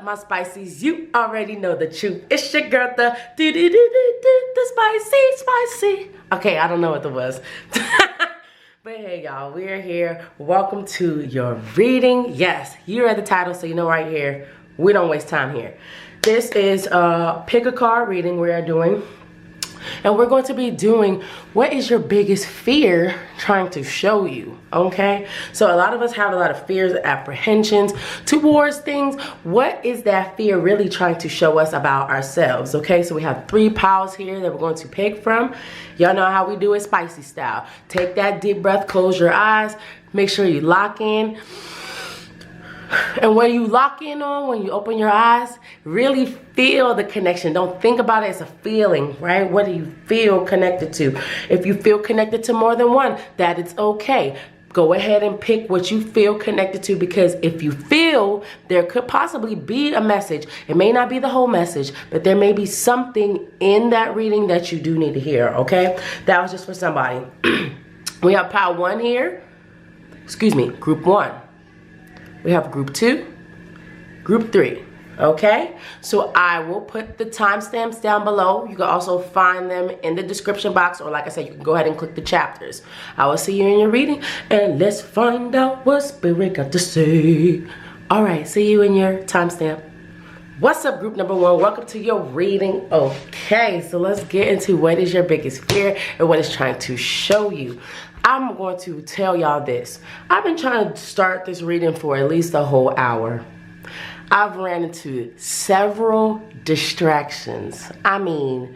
my spices? You already know the truth. It's your girl, the spicy. Okay, I don't know what that was. But hey, y'all, we're here. Welcome to your reading. Yes, you read the title, so you know right here, we don't waste time here. This is a pick a card reading we are doing. And we're going to be doing what is your biggest fear trying to show you, okay? So a lot of us have a lot of fears, apprehensions towards things. What is that fear really trying to show us about ourselves, okay? So we have 3 piles here that we're going to pick from. Y'all know how we do it, spicy style. Take that deep breath, close your eyes, make sure you lock in. And when you lock in on, when you open your eyes, really feel the connection. Don't think about it as a feeling, right? What do you feel connected to? If you feel connected to more than one, that it's okay. Go ahead and pick what you feel connected to, because if you feel there could possibly be a message, it may not be the whole message, but there may be something in that reading that you do need to hear, okay? That was just for somebody. We have pile 1 here. Excuse me, group 1. We have group 2, group 3, okay? So I will put the timestamps down below. You can also find them in the description box, or like I said, you can go ahead and click the chapters. I will see you in your reading, and let's find out what Spirit got to say. All right, see you in your timestamp. What's up, group number 1? Welcome to your reading. Okay, so let's get into what is your biggest fear and what it's trying to show you. I'm going to tell y'all this. I've been trying to start this reading for at least a whole hour. I've ran into several distractions. I mean,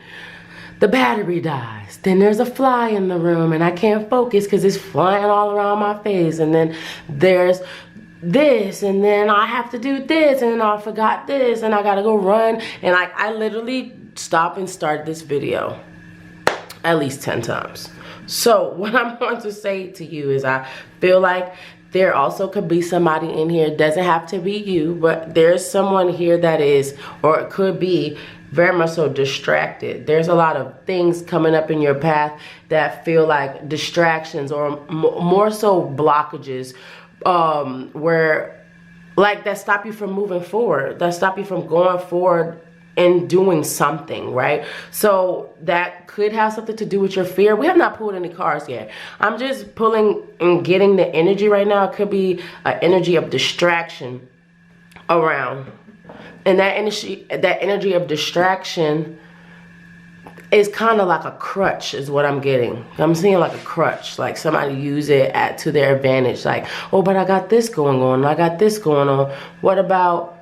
the battery dies. Then there's a fly in the room and I can't focus because it's flying all around my face. And then there's this, and then I have to do this, and then I forgot this, and I gotta go run. And I literally stopped and started this video at least 10 times. So what I'm going to say to you is I feel like there also could be somebody in here, it doesn't have to be you, but there's someone here that is, or it could be, very much so distracted. There's a lot of things coming up in your path that feel like distractions, or more so blockages, where like that stop you from moving forward, that stop you from going forward and doing something, right? So that could have something to do with your fear. We have not pulled any cards yet. I'm just pulling and getting the energy right now. It could be an energy of distraction around. And that energy of distraction is kind of like a crutch is what I'm getting. I'm seeing like a crutch, like somebody use it to their advantage. Like, oh, but I got this going on, I got this going on. What about,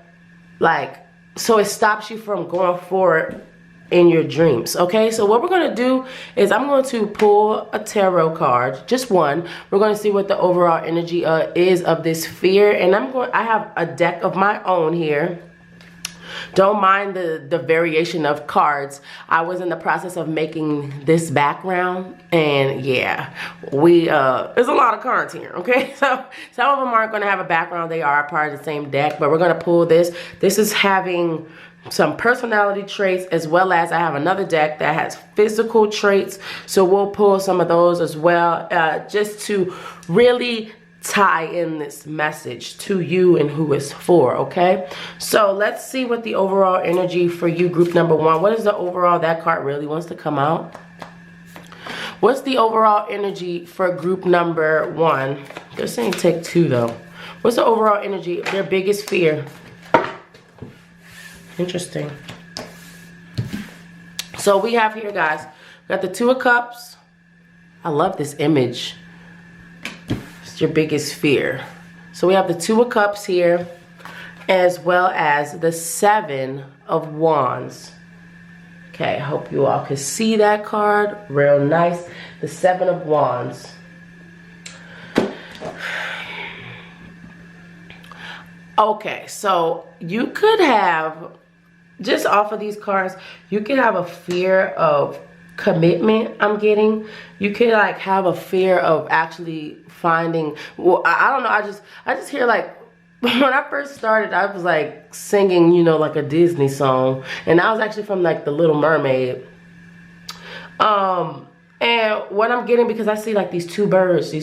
like, so it stops you from going forward in your dreams, okay? So what we're gonna do is I'm going to pull a tarot card, just one. We're gonna see what the overall energy is of this fear. And I have a deck of my own here. Don't mind the variation of cards. I was in the process of making this background, and yeah, there's a lot of cards here, okay? So some of them aren't gonna have a background. They are part of the same deck, but we're gonna pull this. This is having some personality traits, as well as I have another deck that has physical traits. So we'll pull some of those as well, just to really tie in this message to you and who it's for, okay? So let's see what the overall energy for you, group number 1. What is the overall, that card really wants to come out? What's the overall energy for group number 1? They're saying take 2 though. What's the overall energy, their biggest fear? Interesting. So we have here, guys, we got the 2 of Cups. I love this image. Your biggest fear. So we have the 2 of Cups here, as well as the 7 of Wands. Okay, I hope you all can see that card. Real nice. The 7 of Wands. Okay, so you could have, just off of these cards, you could have a fear of commitment. I'm getting, you could like have a fear of actually finding, well, I don't know, I just hear like, when I first started, I was like singing, you know, like a Disney song, and I was actually from like The Little Mermaid. And what I'm getting, because I see like these two birds,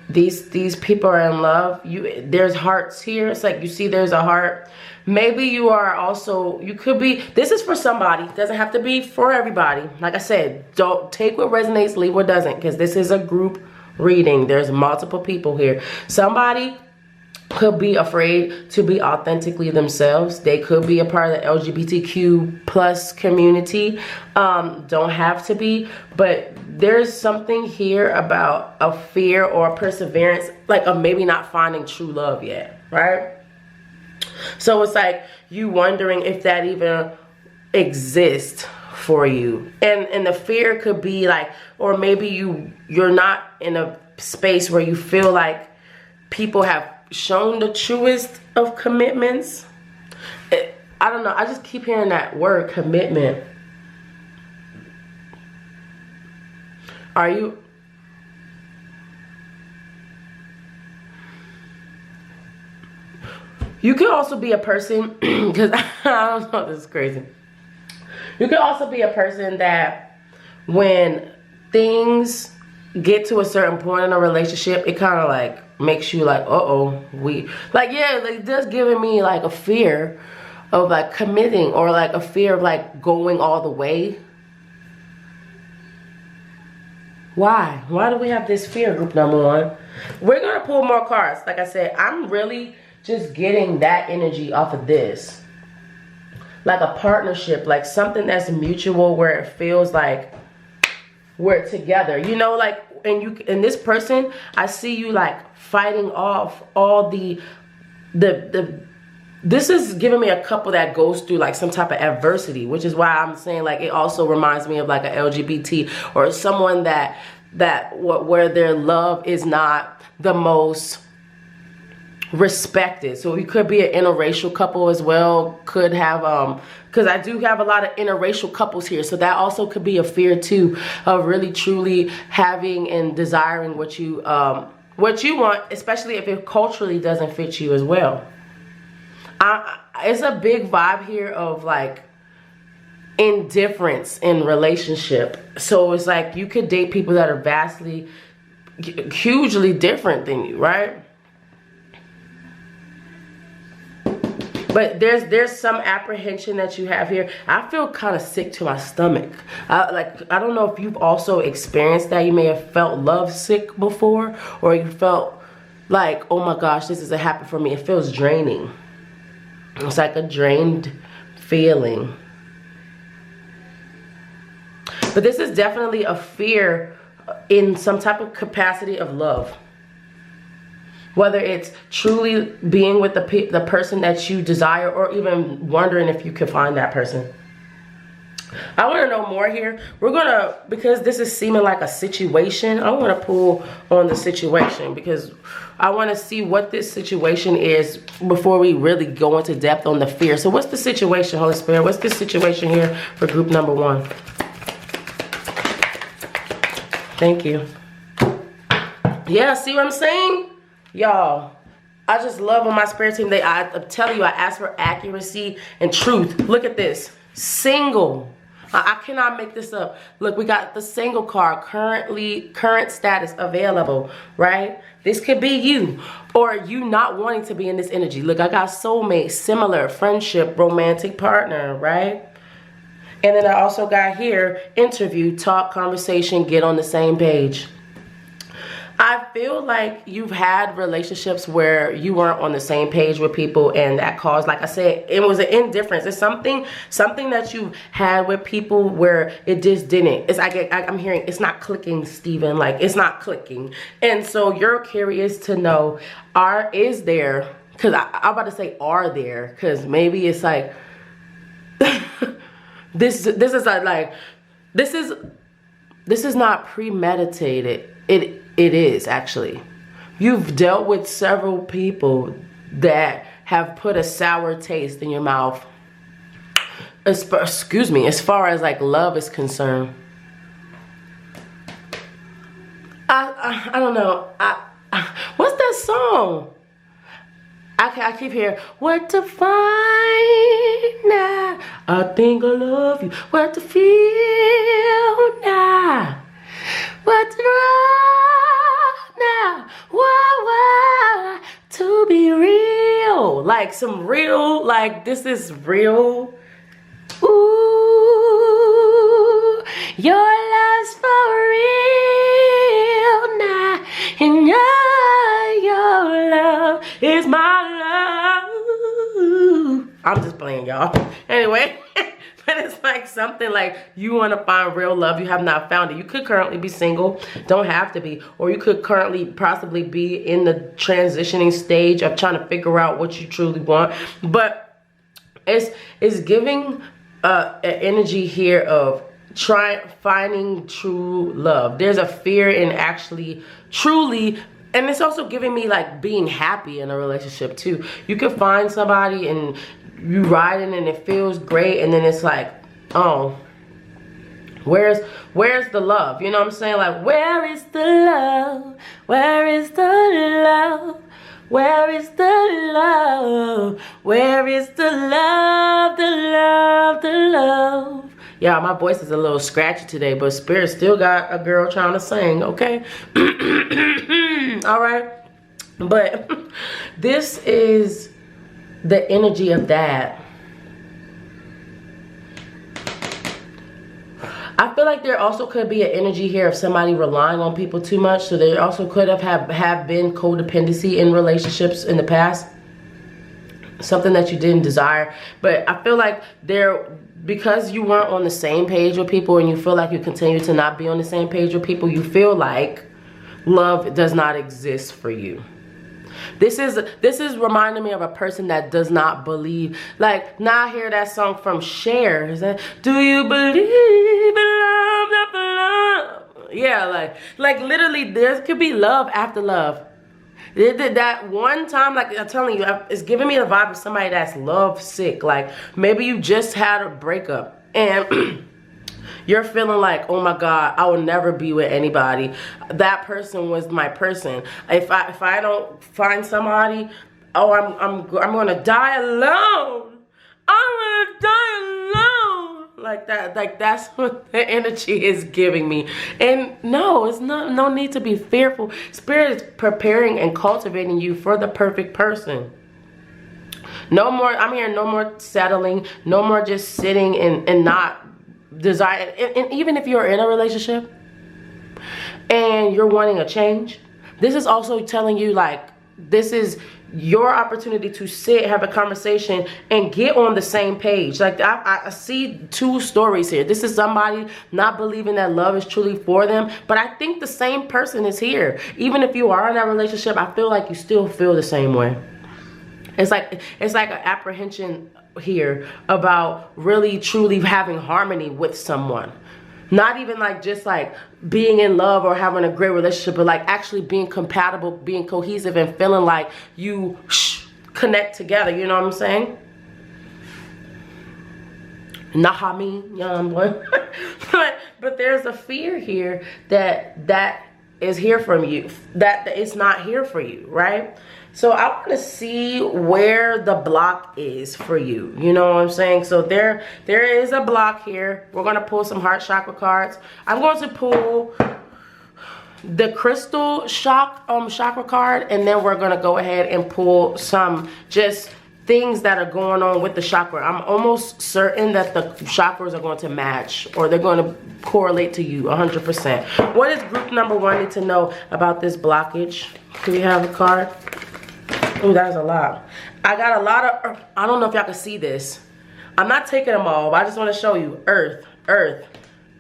these people are in love. There's hearts here. It's like you see there's a heart. Maybe you are also, you could be, this is for somebody. It doesn't have to be for everybody. Like I said, don't take what resonates, leave what doesn't, because this is a group reading. There's multiple people here. Somebody could be afraid to be authentically themselves. They could be a part of the LGBTQ plus community. Don't have to be, but there's something here about a fear or a perseverance, like of maybe not finding true love yet, right? So it's like you wondering if that even exists for you. And the fear could be like, or maybe you're not in a space where you feel like people have shown the truest of commitments. I don't know. I just keep hearing that word, commitment. Are you? You could also be a person, because I don't know, this is crazy. You could also be a person that when things get to a certain point in a relationship, it kind of like makes you like, it does giving me like a fear of like committing, or like a fear of like going all the way. Why do we have this fear, group number one? We're gonna pull more cards. Like I said, I'm really just getting that energy off of this, like a partnership, like something that's mutual, where it feels like we're together, you know, like, and this person, I see you like fighting off all this is giving me a couple that goes through like some type of adversity, which is why I'm saying like it also reminds me of like an LGBT or someone where their love is not the most respected. So you could be an interracial couple as well. Could have because I do have a lot of interracial couples here, so that also could be a fear too, of really truly having and desiring what you want, especially if it culturally doesn't fit you as well. It's a big vibe here of like indifference in relationship. So it's like you could date people that are vastly, hugely different than you, right? But there's some apprehension that you have here. I feel kind of sick to my stomach. I don't know if you've also experienced that. You may have felt love sick before, or you felt like, oh my gosh, this isn't happening for me. It feels draining. It's like a drained feeling. But this is definitely a fear in some type of capacity of love. Whether it's truly being with the person that you desire, or even wondering if you could find that person. I want to know more here. Because this is seeming like a situation, I want to pull on the situation, because I want to see what this situation is before we really go into depth on the fear. So what's the situation, Holy Spirit? What's the situation here for group number one? Thank you. Yeah, see what I'm saying? Y'all, I just love on my spirit team. I'm telling you, I ask for accuracy and truth. Look at this. Single. I cannot make this up. Look, we got the single card. Current status available, right? This could be you, or you not wanting to be in this energy. Look, I got soulmate, similar, friendship, romantic partner, right? And then I also got here, interview, talk, conversation, get on the same page. I feel like you've had relationships where you weren't on the same page with people, and that caused, like I said, it was an indifference. It's something that you had with people where it just didn't. It's I'm hearing it's not clicking, Stephen. Like it's not clicking, and so you're curious to know, is there? Because I'm about to say, are there? Because maybe it's like this is not premeditated. It is actually. You've dealt with several people that have put a sour taste in your mouth. As far as like love is concerned. I don't know. What's that song? I keep hearing, what to find now? I think I love you. What to feel now? What to run now. Whoa, whoa, to be real. Like some real, like this is real. Ooh, your love's for real now. And your love is my love. I'm just playing, y'all. Anyway. But it's like something like you want to find real love. You have not found it. You could currently be single. Don't have to be. Or you could currently possibly be in the transitioning stage of trying to figure out what you truly want. But it's giving an energy here of finding true love. There's a fear in actually truly. And it's also giving me like being happy in a relationship too. You could find somebody and you riding and it feels great, and then it's like, oh, where's the love? You know what I'm saying? Like, where is the love? Where is the love? Where is the love? Where is the love? The love, the love. Yeah, my voice is a little scratchy today, but Spirit still got a girl trying to sing, okay? All right. But this is the energy of that. I feel like there also could be an energy here of somebody relying on people too much. So there also could have been codependency in relationships in the past. Something that you didn't desire. But I feel like because you weren't on the same page with people and you feel like you continue to not be on the same page with people, you feel like love does not exist for you. This is reminding me of a person that does not believe. Like, now I hear that song from Cher. Is that, do you believe in love after love? Yeah, like literally there could be love after love. That one time, like I'm telling you, it's giving me the vibe of somebody that's love sick. Like maybe you just had a breakup and you're feeling like, oh my God, I will never be with anybody. That person was my person. If I don't find somebody, oh, I'm gonna die alone. I'm gonna die alone. Like that, like that's what the energy is giving me. And no, it's no need to be fearful. Spirit is preparing and cultivating you for the perfect person. No more, I'm hearing no more settling, no more just sitting and not desire. And even if you're in a relationship and you're wanting a change, this is also telling you like this is your opportunity to sit, have a conversation, and get on the same page. Like I see two stories here. This is somebody not believing that love is truly for them, but I think the same person is here. Even if you are in that relationship, I feel like you still feel the same way. It's like an apprehension here about really truly having harmony with someone. Not even like just like being in love or having a great relationship, but like actually being compatible, being cohesive, and feeling like you connect together. You know what I'm saying? Nahami, young boy. but there's a fear here that is here from you, that it's not here for you, right? So I want to see where the block is for you. You know what I'm saying? So there is a block here. We're going to pull some heart chakra cards. I'm going to pull the crystal chakra card, and then we're going to go ahead and pull some just things that are going on with the chakra. I'm almost certain that the chakras are going to match, or they're going to correlate to you 100%. What does group number 1 need to know about this blockage? Do we have a card? Oh, that's a lot. I got a lot of, I don't know if y'all can see this. I'm not taking them all, but I just want to show you earth, earth,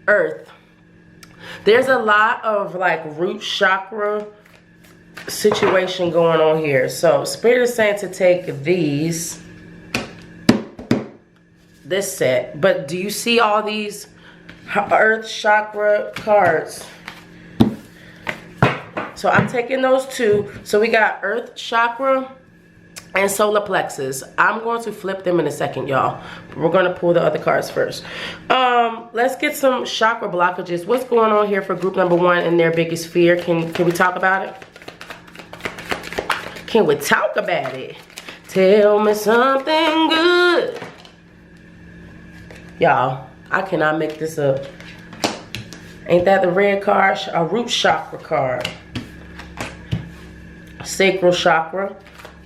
earth. There's a lot of like root chakra situation going on here. So Spirit is saying to take this set. But do you see all these earth chakra cards? So I'm taking those two. So we got earth chakra and solar plexus. I'm going to flip them in a second, y'all. We're going to pull the other cards first. Let's get some chakra blockages. What's going on here for group number 1 and their biggest fear? Can we talk about it? Can we talk about it? Tell me something good. Y'all, I cannot make this up. Ain't that the red card? A root chakra card. Sacral chakra.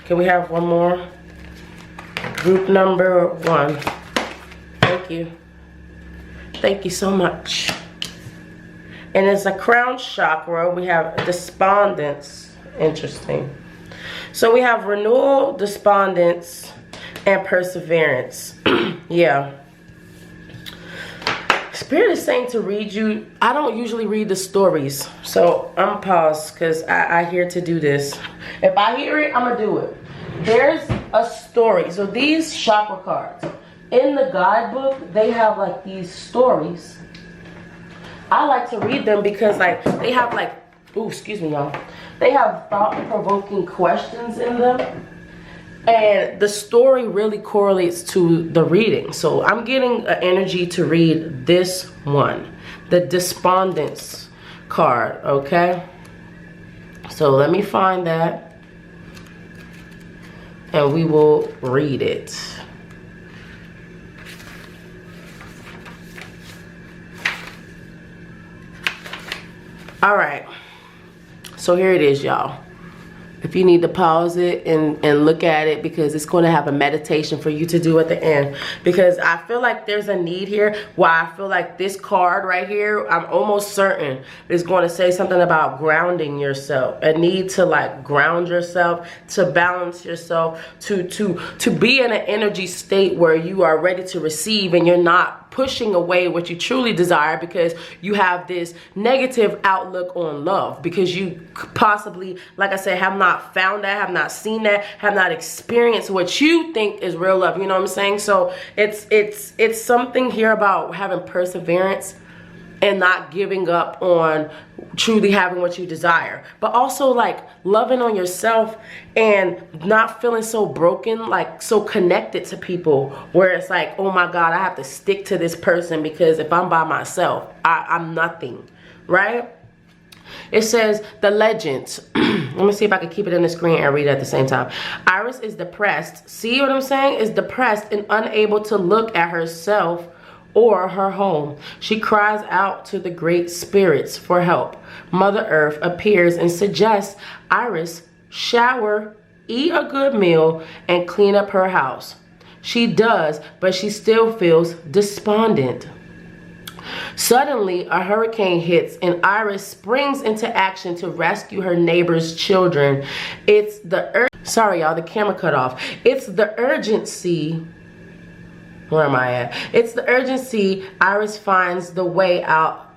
Can we have one more? Group number 1. Thank you. Thank you so much. And it's a crown chakra. We have despondence. Interesting. So we have renewal, despondence, and perseverance. Yeah. Spirit is saying to read you. I don't usually read the stories, so I'm gonna pause because I here to do this. If I hear it, I'm gonna do it. There's a story. So these chakra cards, in the guidebook, they have like these stories. I like to read them because like they have like, ooh, excuse me, y'all. They have thought-provoking questions in them. And the story really correlates to the reading. So I'm getting an energy to read this one, the despondence card, okay? So let me find that and we will read it. All right, so here it is, y'all. If you need to pause it and look at it, because it's going to have a meditation for you to do at the end. Because I feel like there's a need here. Why I feel like this card right here, I'm almost certain is going to say something about grounding yourself. A need to like ground yourself, to balance yourself, to be in an energy state where you are ready to receive and you're not pushing away what you truly desire because you have this negative outlook on love, because you possibly, like I said, have not found that, have not seen that, have not experienced what you think is real love. You know what I'm saying? So it's something here about having perseverance and not giving up on truly having what you desire, but also like loving on yourself and not feeling so broken, like so connected to people where it's like, oh my God, I have to stick to this person because if I'm by myself, I'm nothing, right? It says the legends. Let me see if I can keep it in the screen and read it at the same time. Iris is depressed. See what I'm saying? Is depressed and unable to look at herself or her home. She cries out to the great spirits for help. Mother Earth appears and suggests Iris shower, eat a good meal, and clean up her house. She does, but she still feels despondent. Suddenly, a hurricane hits and Iris springs into action to rescue her neighbor's children. It's the sorry y'all, the camera cut off. It's the urgency. Where am I at? It's the urgency Iris finds the way out.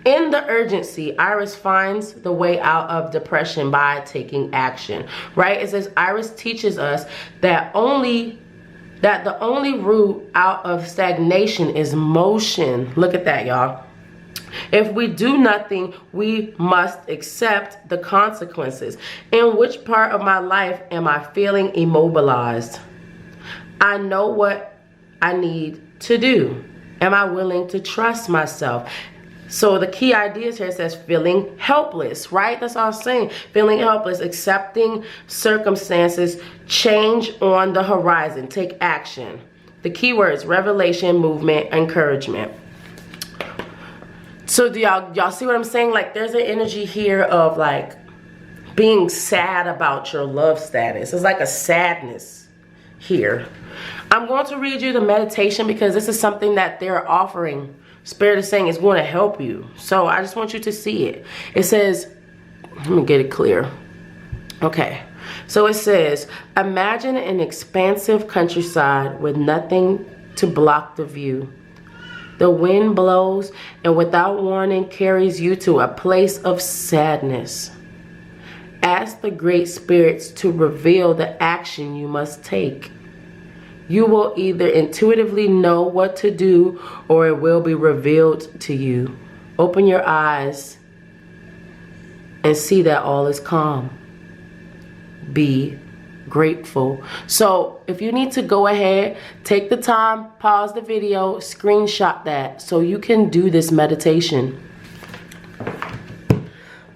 In the urgency, Iris finds the way out of depression by taking action, right? It says Iris teaches us that the only route out of stagnation is motion. Look at that, y'all. If we do nothing, we must accept the consequences. In which part of my life am I feeling immobilized? I know what I need to do. Am I willing to trust myself? So the key ideas here says feeling helpless, right? That's all I'm saying. Feeling helpless, accepting circumstances, change on the horizon, take action. The key words: revelation, movement, encouragement. So do y'all see what I'm saying? Like there's an energy here of like being sad about your love status. It's like a sadness here. I'm going to read you the meditation because this is something that they're offering. Spirit is saying it's going to help you. So I just want you to see it. It says, let me get it clear. Okay. So it says, imagine an expansive countryside with nothing to block the view. The wind blows and without warning carries you to a place of sadness. Ask the great spirits to reveal the action you must take. You will either intuitively know what to do or it will be revealed to you. Open your eyes and see that all is calm. Be grateful. So if you need to go ahead, take the time, pause the video, screenshot that so you can do this meditation.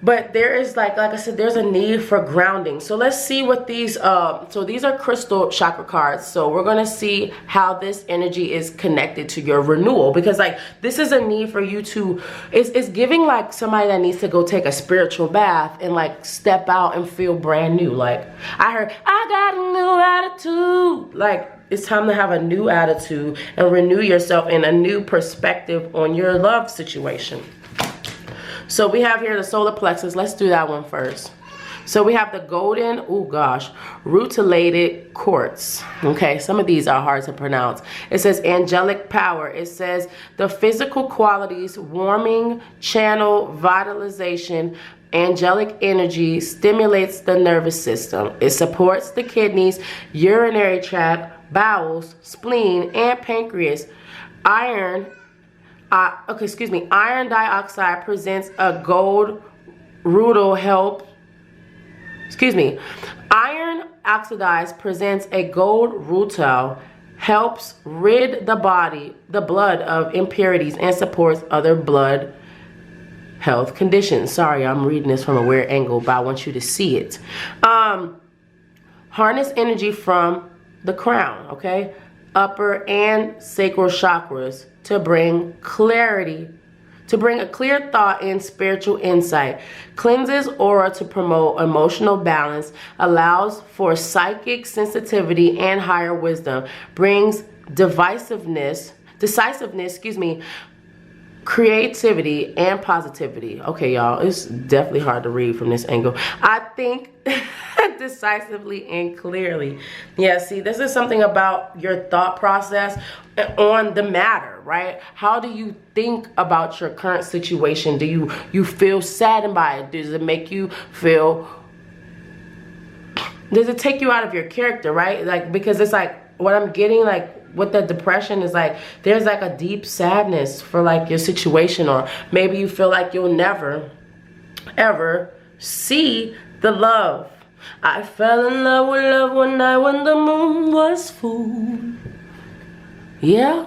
But there is like I said, there's a need for grounding. So let's see what these, so these are crystal chakra cards. So we're going to see how this energy is connected to your renewal, because like this is a need for you to, it's giving like somebody that needs to go take a spiritual bath and like step out and feel brand new. Like I heard, I got a new attitude. Like it's time to have a new attitude and renew yourself in a new perspective on your love situation. So we have here the solar plexus. Let's do that one first. So we have the golden, oh gosh, rutilated quartz. Okay, some of these are hard to pronounce. It says angelic power. It says the physical qualities, warming, channel, vitalization, angelic energy, stimulates the nervous system. It supports the kidneys, urinary tract, bowels, spleen, and iron dioxide presents a gold rutile help. Iron oxidized presents a gold rutile, helps rid the blood of impurities, and supports other blood health conditions. Sorry, I'm reading this from a weird angle, but I want you to see it. Harness energy from the crown, okay? Upper and sacral chakras to bring clarity, to bring a clear thought and spiritual insight. Cleanses aura to promote emotional balance, allows for psychic sensitivity and higher wisdom, brings decisiveness, creativity and positivity. Okay, y'all, it's definitely hard to read from this angle. I think decisively and clearly. Yeah, see, this is something about your thought process on the matter, right? How do you think about your current situation? Do you feel saddened by it? Does it make you feel, does it take you out of your character, right? Like, because it's like what I'm getting, like with the depression is like there's like a deep sadness for like your situation, or maybe you feel like you'll never ever see the love. I fell in love with love one night when the moon was full. Yeah,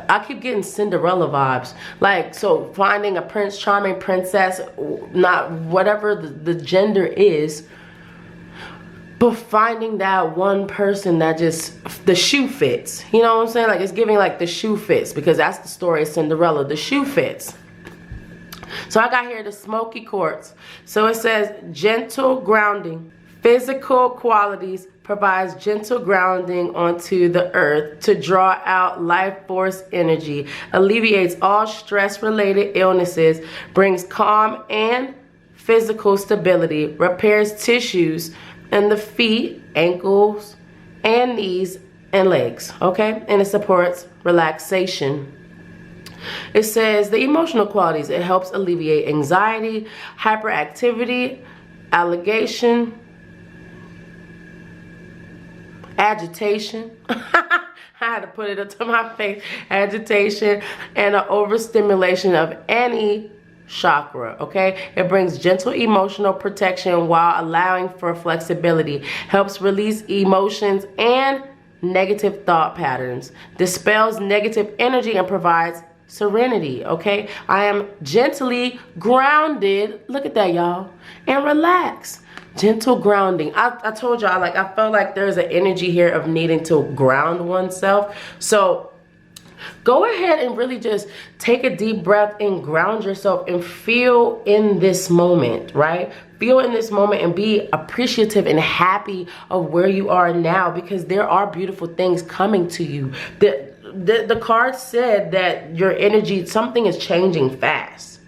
I keep getting Cinderella vibes. Like, so finding a prince, charming princess, not whatever the gender is, but finding that one person that just, the shoe fits. You know what I'm saying? Like, it's giving like the shoe fits, because that's the story of Cinderella. The shoe fits. So I got here the smoky quartz. So it says gentle grounding. Physical qualities, provides gentle grounding onto the earth to draw out life force energy, alleviates all stress-related illnesses, brings calm and physical stability, repairs tissues in the feet, ankles, and knees and legs, okay? And it supports relaxation. It says the emotional qualities, it helps alleviate anxiety, hyperactivity, agitation. I had to put it up to my face. Agitation and an overstimulation of any chakra, okay? It brings gentle emotional protection while allowing for flexibility. Helps release emotions and negative thought patterns. Dispels negative energy and provides serenity, okay? I am gently grounded. Look at that, y'all. And relax. Gentle grounding. I told y'all, like, I felt like there's an energy here of needing to ground oneself. So go ahead and really just take a deep breath and ground yourself and feel in this moment, right? Feel in this moment and be appreciative and happy of where you are now, because there are beautiful things coming to you. The card said that your energy, something is changing fast,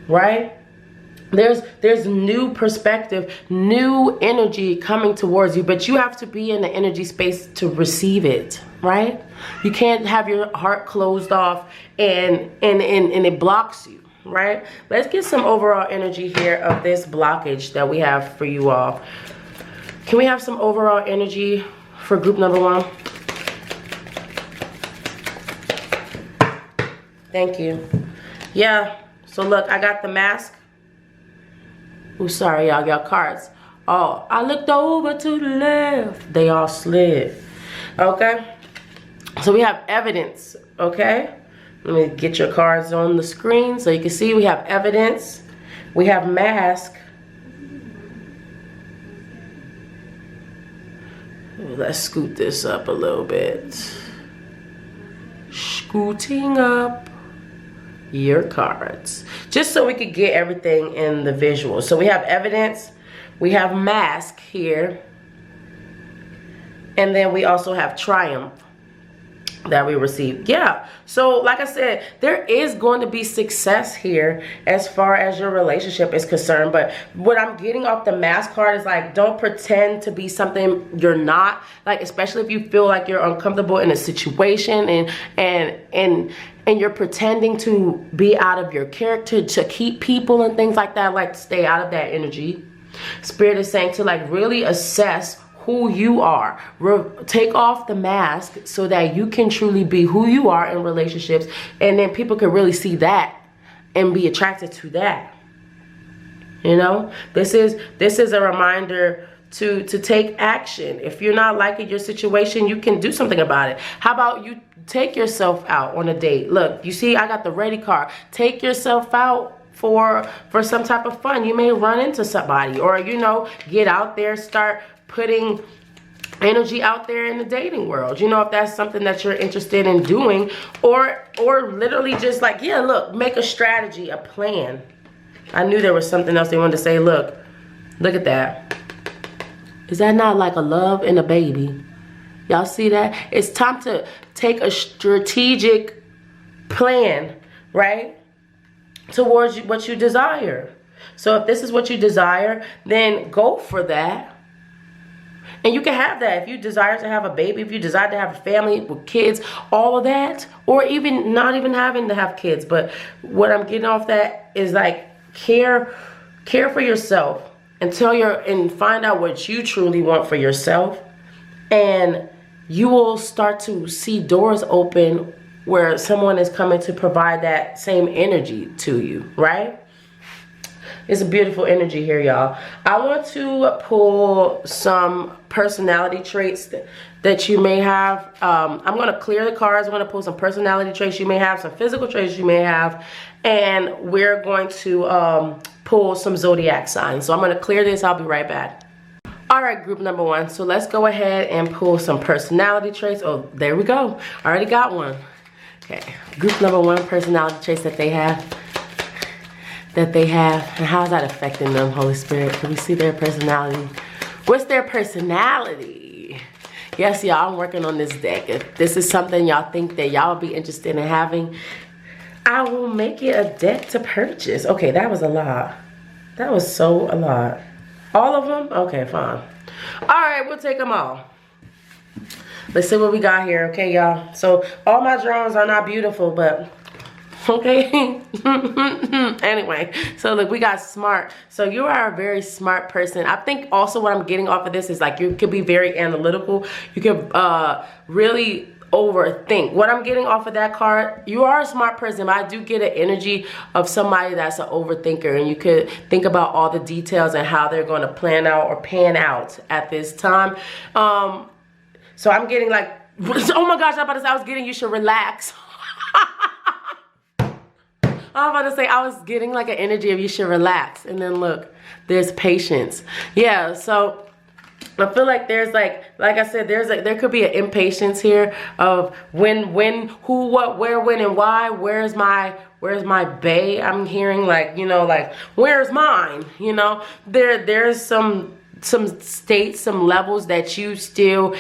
right? There's new perspective, new energy coming towards you, but you have to be in the energy space to receive it, right? You can't have your heart closed off and it blocks you, right? Let's get some overall energy here of this blockage that we have for you all. Can we have some overall energy for group number 1? Thank you. Yeah, so look, I got the mask. Oh, sorry, y'all got cards. Oh, I looked over to the left. They all slid. Okay. So we have evidence. Okay. Let me get your cards on the screen so you can see we have evidence. We have mask. Let's scoot this up a little bit. Scooting up your cards. Just so we could get everything in the visual. So we have evidence. We have mask here. And then we also have triumph that we received. Yeah, so like I said, there is going to be success here as far as your relationship is concerned. But what I'm getting off the mask card is like, don't pretend to be something you're not. Like, especially if you feel like you're uncomfortable in a situation and you're pretending to be out of your character to keep people and things like that. Like, stay out of that energy. Spirit is saying to like really assess who you are. Take off the mask so that you can truly be who you are in relationships, and then people can really see that and be attracted to that. You know, this is a reminder to take action. If you're not liking your situation, you can do something about it. How about you take yourself out on a date? Look, you see, I got the ready card. Take yourself out for some type of fun. You may run into somebody, or you know, get out there, start putting energy out there in the dating world. You know, if that's something that you're interested in doing, or literally just like, yeah, look, make a strategy, a plan. I knew there was something else they wanted to say. Look at that. Is that not like a love and a baby? Y'all see that? It's time to take a strategic plan, right, towards what you desire. So if this is what you desire, then go for that. And you can have that if you desire to have a baby, if you desire to have a family with kids, all of that, or even not even having to have kids. But what I'm getting off that is like care for yourself and find out what you truly want for yourself, and you will start to see doors open where someone is coming to provide that same energy to you, right? It's a beautiful energy here, y'all. I want to pull some personality traits that you may have. I'm going to clear the cards. I'm going to pull some personality traits you may have, some physical traits you may have, and we're going to pull some zodiac signs. So I'm going to clear this. I'll be right back. All right, group number one. So let's go ahead and pull some personality traits. Oh, there we go. I already got one. Okay, group number one, personality traits that they have. And how is that affecting them, Holy Spirit? Can we see their personality? What's their personality? Yes, y'all, I'm working on this deck. If this is something y'all think that y'all would be interested in having, I will make it a deck to purchase. Okay, that was a lot. That was so a lot. All of them? Okay, fine. All right, we'll take them all. Let's see what we got here, okay, y'all? So all my drawings are not beautiful, but okay. Anyway, so look, we got smart. So you are a very smart person. I think also what I'm getting off of this is like you could be very analytical. You could really overthink. What I'm getting off of that card, you are a smart person, but I do get an energy of somebody that's an overthinker, and you could think about all the details and how they're going to plan out or pan out at this time. So I'm getting like, oh my gosh, I was getting you should relax. I was about to say, I was getting like an energy of you should relax. And then look, there's patience. Yeah, so I feel like there's like I said, there could be an impatience here of when, who, what, where, when, and why. Where's my bae? I'm hearing like, you know, like, where's mine? You know, there's some states, some levels that you still,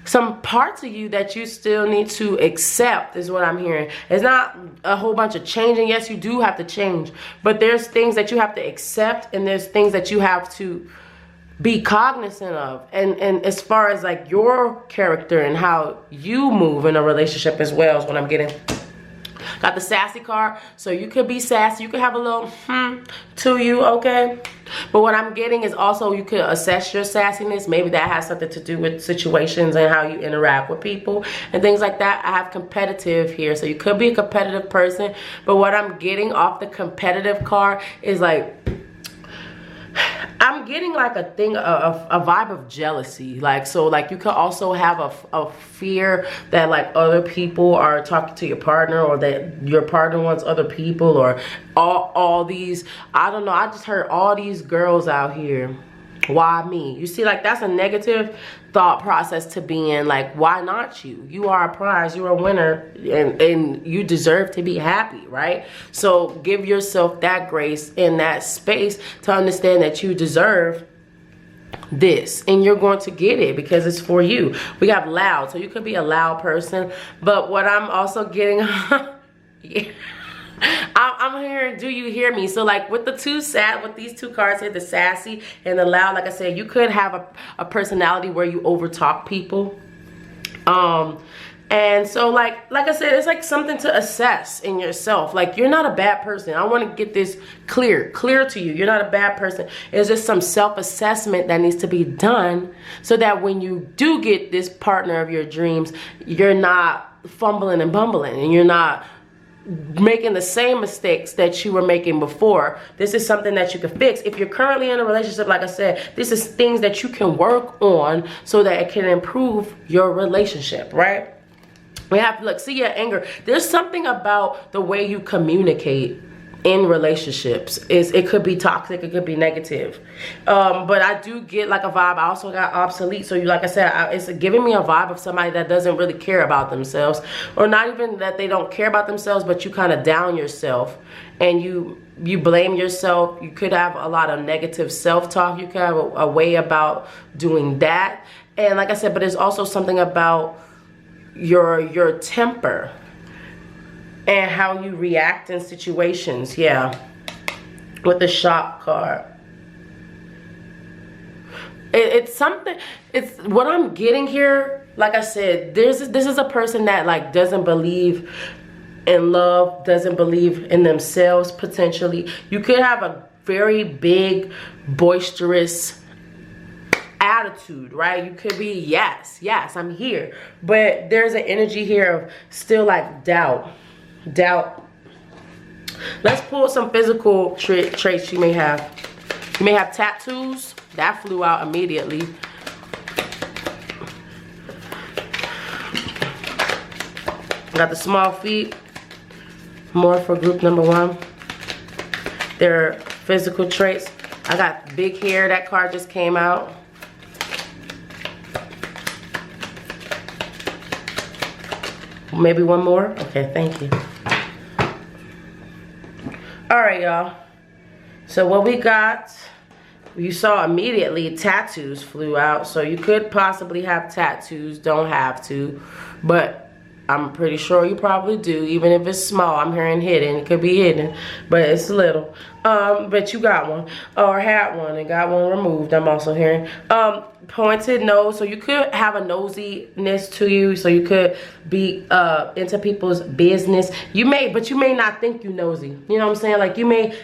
some parts of you that you still need to accept is what I'm hearing. It's not a whole bunch of changing. Yes, you do have to change, but there's things that you have to accept, and there's things that you have to be cognizant of. And as far as like your character and how you move in a relationship as well is what I'm getting. Got the sassy card, so you could be sassy. You could have a little to you, okay? But what I'm getting is also you could assess your sassiness. Maybe that has something to do with situations and how you interact with people and things like that. I have competitive here, so you could be a competitive person. But what I'm getting off the competitive card is like, I'm getting like a thing, a vibe of jealousy. Like, so like you could also have a fear that like other people are talking to your partner, or that your partner wants other people, or all these, I don't know, I just heard all these girls out here. Why me? You see, like that's a negative thought process to be in. Like, why not you? You are a prize, you're a winner, and you deserve to be happy, right? So give yourself that grace and that space to understand that you deserve this, and you're going to get it because it's for you. We have loud, so you could be a loud person, but what I'm also getting yeah. I'm hearing, do you hear me? So like with these two cards here, the sassy and the loud, like I said, you could have a personality where you overtalk people. And so like I said, it's like something to assess in yourself. Like, you're not a bad person. I want to get this clear to you. You're not a bad person. It's just some self-assessment that needs to be done so that when you do get this partner of your dreams, you're not fumbling and bumbling, and you're not making the same mistakes that you were making before. This is something that you can fix. If you're currently in a relationship, like I said, this is things that you can work on so that it can improve your relationship, right? We have to look, see your anger. There's something about the way you communicate in relationships. It could be toxic, it could be negative. But I do get like a vibe. I also got obsolete. So like I said, it's giving me a vibe of somebody that doesn't really care about themselves, or not even that they don't care about themselves, but you kind of down yourself and you blame yourself. You could have a lot of negative self-talk. You could have a way about doing that. And like I said, but there's also something about your temper and how you react in situations. Yeah, with the shop card, it's something. It's what I'm getting here. Like I said, this is a person that like doesn't believe in love, doesn't believe in themselves. Potentially, you could have a very big, boisterous attitude, right? You could be yes, I'm here, but there's an energy here of still like doubt. Let's pull some physical traits you may have. You may have tattoos. That flew out immediately. Got the small feet. More for group number 1. Their physical traits. I got big hair. That card just came out. Maybe one more? Okay, thank you. All right, y'all. So what we got, you saw immediately tattoos flew out. So you could possibly have tattoos, don't have to. But I'm pretty sure you probably do, even if it's small. I'm hearing hidden. It could be hidden, but it's little. But you got one, or had one and got one removed. I'm also hearing pointed nose. So you could have a nosiness to you. So you could be into people's business. But you may not think you nosy. You know what I'm saying? Like, you may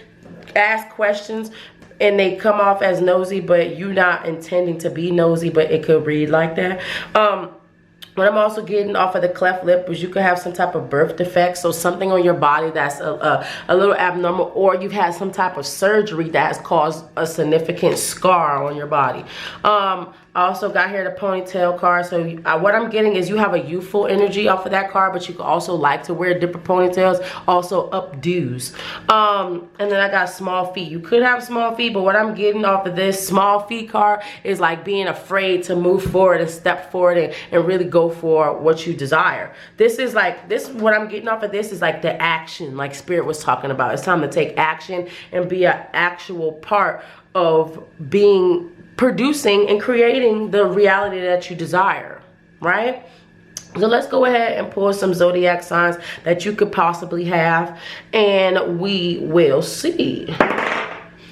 ask questions and they come off as nosy, but you're not intending to be nosy, but it could read like that. What I'm also getting off of the cleft lip is you could have some type of birth defect. So something on your body that's a little abnormal, or you've had some type of surgery that has caused a significant scar on your body. I also got here the ponytail card. So what I'm getting is you have a youthful energy off of that card, but you could also like to wear different ponytails, also updos. And then I got small feet. You could have small feet, but what I'm getting off of this small feet card is like being afraid to move forward and step forward and really go for what you desire. This is what I'm getting off of this is like the action, like Spirit was talking about. It's time to take action and be an actual part of producing and creating the reality that you desire, right? So let's go ahead and pull some zodiac signs that you could possibly have, and we will see.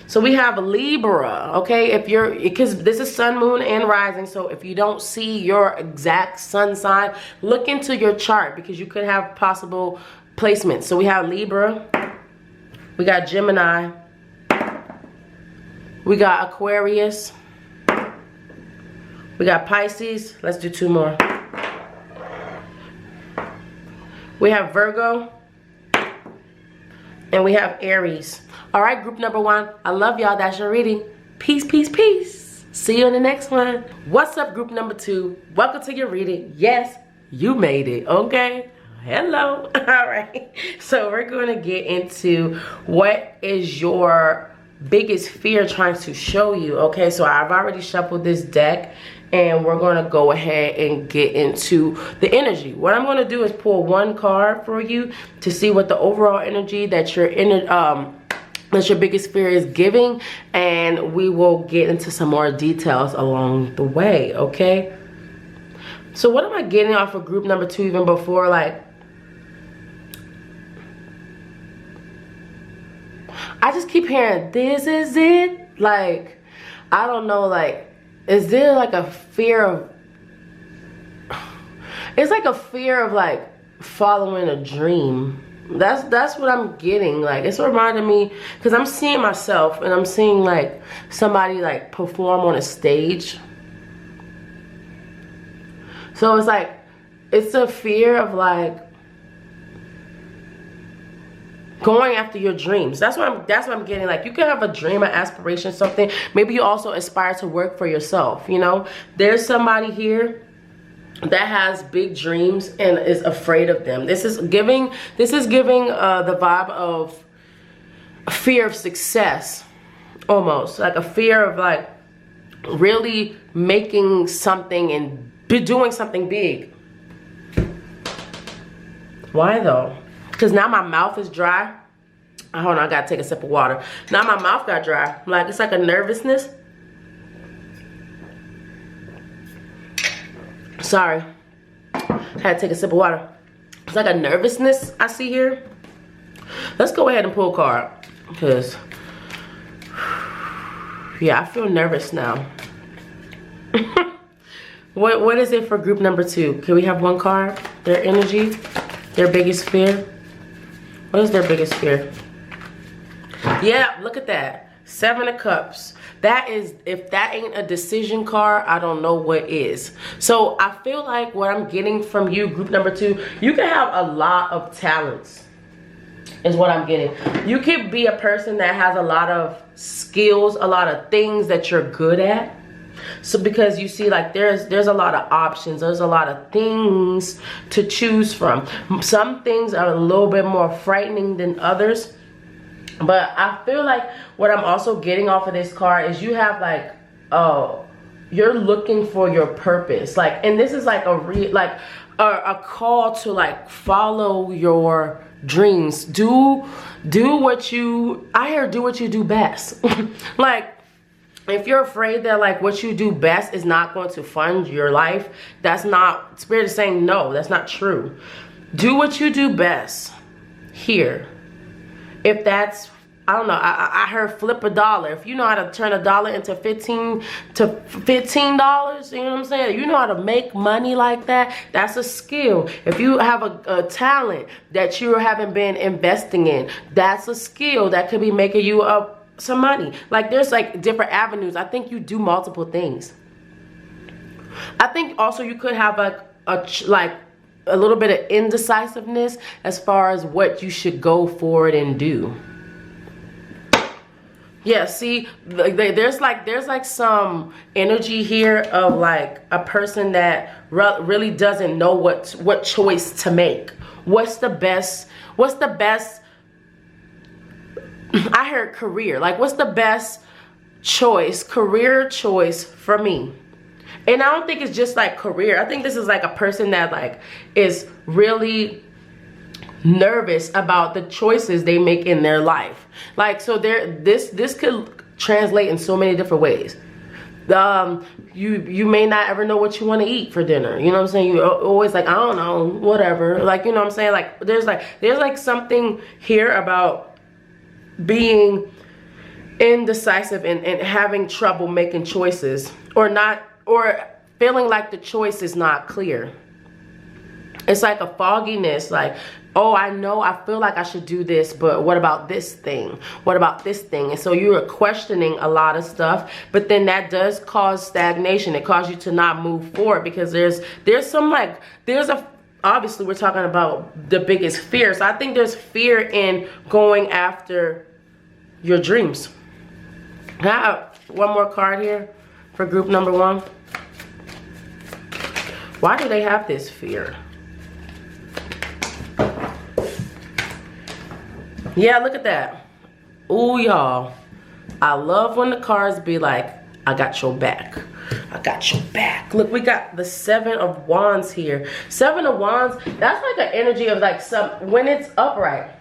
So we have Libra, okay? Because this is sun, moon, and rising. So if you don't see your exact sun sign, look into your chart because you could have possible placements. So we have Libra, we got Gemini, we got Aquarius, we got Pisces. Let's do 2 more. We have Virgo, and we have Aries. All right, group number 1. I love y'all. That's your reading. Peace, peace, peace. See you in the next one. What's up, group number 2? Welcome to your reading. Yes, you made it, okay? Hello. All right. So we're going to get into what is your biggest fear trying to show you, okay? So I've already shuffled this deck, and we're going to go ahead and get into the energy. What I'm going to do is pull one card for you to see what the overall energy that your biggest fear is giving, and we will get into some more details along the way, okay? So what am I getting off of group number 2 even before, like, I just keep hearing, this is it? Like, I don't know, like, is there like a fear of, it's like a fear of like following a dream. That's what I'm getting. Like, it's reminding me, because I'm seeing myself and I'm seeing like somebody like perform on a stage. So it's like, it's a fear of like going after your dreams. That's what I'm getting. Like, you can have a dream, an aspiration, something. Maybe you also aspire to work for yourself, you know? There's somebody here that has big dreams and is afraid of them. This is giving the vibe of a fear of success, almost. Like a fear of like really making something and doing something big. Why though? Because now my mouth is dry. Hold on, I gotta take a sip of water. Now my mouth got dry. Like, it's like a nervousness. Sorry. Had to take a sip of water. It's like a nervousness I see here. Let's go ahead and pull a card. Because, yeah, I feel nervous now. What is it for group number 2? Can we have one card? Their energy, their biggest fear. What is their biggest fear? Yeah, look at that. 7 of Cups. That is, if that ain't a decision card, I don't know what is. So I feel like what I'm getting from you, group number 2, you can have a lot of talents, is what I'm getting. You could be a person that has a lot of skills, a lot of things that you're good at. So because you see, like, there's a lot of options, there's a lot of things to choose from. Some things are a little bit more frightening than others, but I feel like what I'm also getting off of this card is you have like, oh, you're looking for your purpose, like, and this is like a call to like follow your dreams. Do what you do best. Like, if you're afraid that like what you do best is not going to fund your life, that's not, Spirit is saying no, that's not true. Do what you do best here. If that's, I don't know, I heard flip a dollar. If you know how to turn a dollar into $15, you know what I'm saying? You know how to make money like that, that's a skill. If you have a talent that you haven't been investing in, that's a skill that could be making you some money. Like, there's like different avenues. I think you do multiple things. I think also you could have a little bit of indecisiveness as far as what you should go forward and do. Yeah, see, there's like some energy here of like a person that really doesn't know what choice to make. What's the best I heard career. Like, what's the best career choice for me? And I don't think it's just like career. I think this is like a person that like is really nervous about the choices they make in their life. Like, so this could translate in so many different ways. You may not ever know what you want to eat for dinner. You know what I'm saying? You're always like, I don't know, whatever. Like, you know what I'm saying? Like, there's like something here about being indecisive and having trouble making choices, or feeling like the choice is not clear. It's like a fogginess, like, oh, I feel like I should do this, but what about this thing? What about this thing? And so you are questioning a lot of stuff, but then that does cause stagnation. It causes you to not move forward, because there's obviously we're talking about the biggest fear. So I think there's fear in going after your dreams. Now, One more card here for group number 1. Why do they have this fear? Yeah, look at that. Ooh, y'all. I love when the cards be like, I got your back. I got your back. Look, we got the 7 of Wands here. 7 of Wands, that's like an energy of like when it's upright.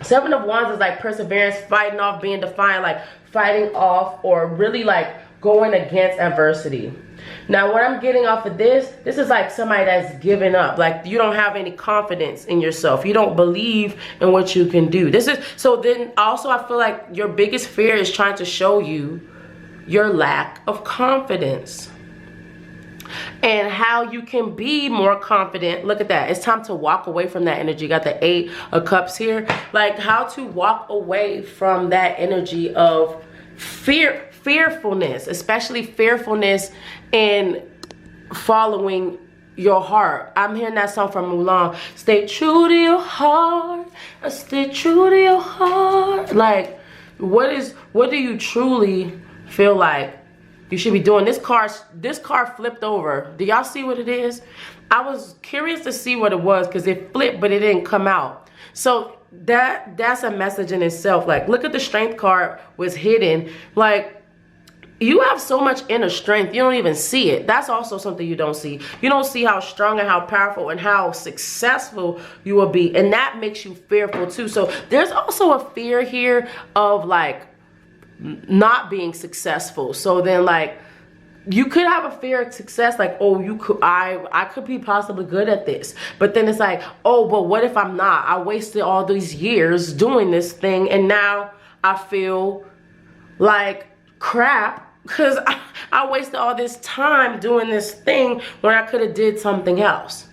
7 of Wands is like perseverance, fighting off, being defiant, like fighting off or really like going against adversity. Now, what I'm getting off of this is like somebody that's given up. Like you don't have any confidence in yourself. You don't believe in what you can do. So then also I feel like your biggest fear is trying to show you your lack of confidence and how you can be more confident. Look at that. It's time to walk away from that energy. You got the 8 of Cups here. Like how to walk away from that energy of fearfulness, especially fearfulness in following your heart. I'm hearing that song from Mulan. Stay true to your heart. Stay true to your heart. Like, what do you truly feel like you should be doing? This car flipped over. Do y'all see what it is? I was curious to see what it was because it flipped, but it didn't come out. So that's a message in itself. Like, look at the Strength card was hidden. Like, you have so much inner strength, you don't even see it. That's also something you don't see. You don't see how strong and how powerful and how successful you will be. And that makes you fearful too. So there's also a fear here of like not being successful. So then like you could have a fear of success, like, oh, I could be possibly good at this. But then it's like, oh, but what if I'm not? I wasted all these years doing this thing and now I feel like crap because I wasted all this time doing this thing when I could have did something else.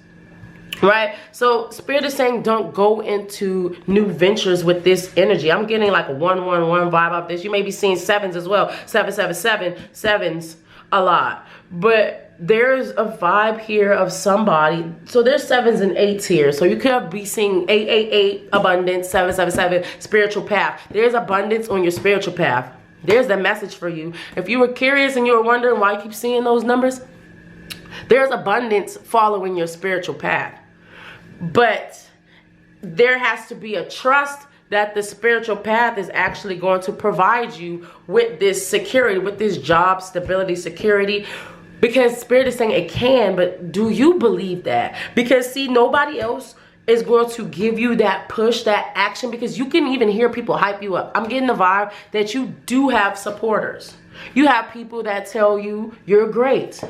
Right? So Spirit is saying don't go into new ventures with this energy. I'm getting like a 111 vibe of this. You may be seeing 7s as well. 777, 7s a lot. But there's a vibe here of somebody. So there's 7s and 8s here. So you could be seeing 888, abundance, 777, spiritual path. There's abundance on your spiritual path. There's the message for you. If you were curious and you were wondering why you keep seeing those numbers, there's abundance following your spiritual path. But there has to be a trust that the spiritual path is actually going to provide you with this security, with this job stability, security. Because Spirit is saying it can, but do you believe that? Because see, nobody else is going to give you that push, that action, because you can even hear people hype you up. I'm getting the vibe that you do have supporters. You have people that tell you you're great.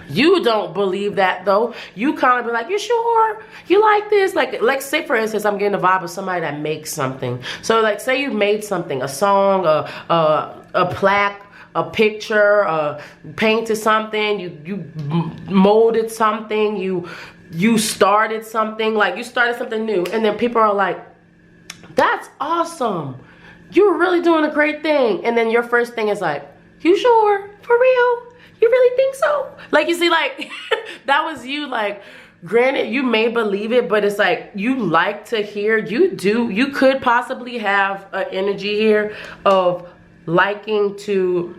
You don't believe that though. You kind of be like, you sure? You like this? Like say for instance, I'm getting the vibe of somebody that makes something. So like say you made something, a song, a plaque, a picture, painted something, you molded something, you started something, like you started something new, and then people are like, that's awesome, you're really doing a great thing. And then your first thing is like, you sure? For real? You really think so? Like, you see, like that was you. Like, granted, you may believe it, but it's like you like to hear, you could possibly have an energy here of liking to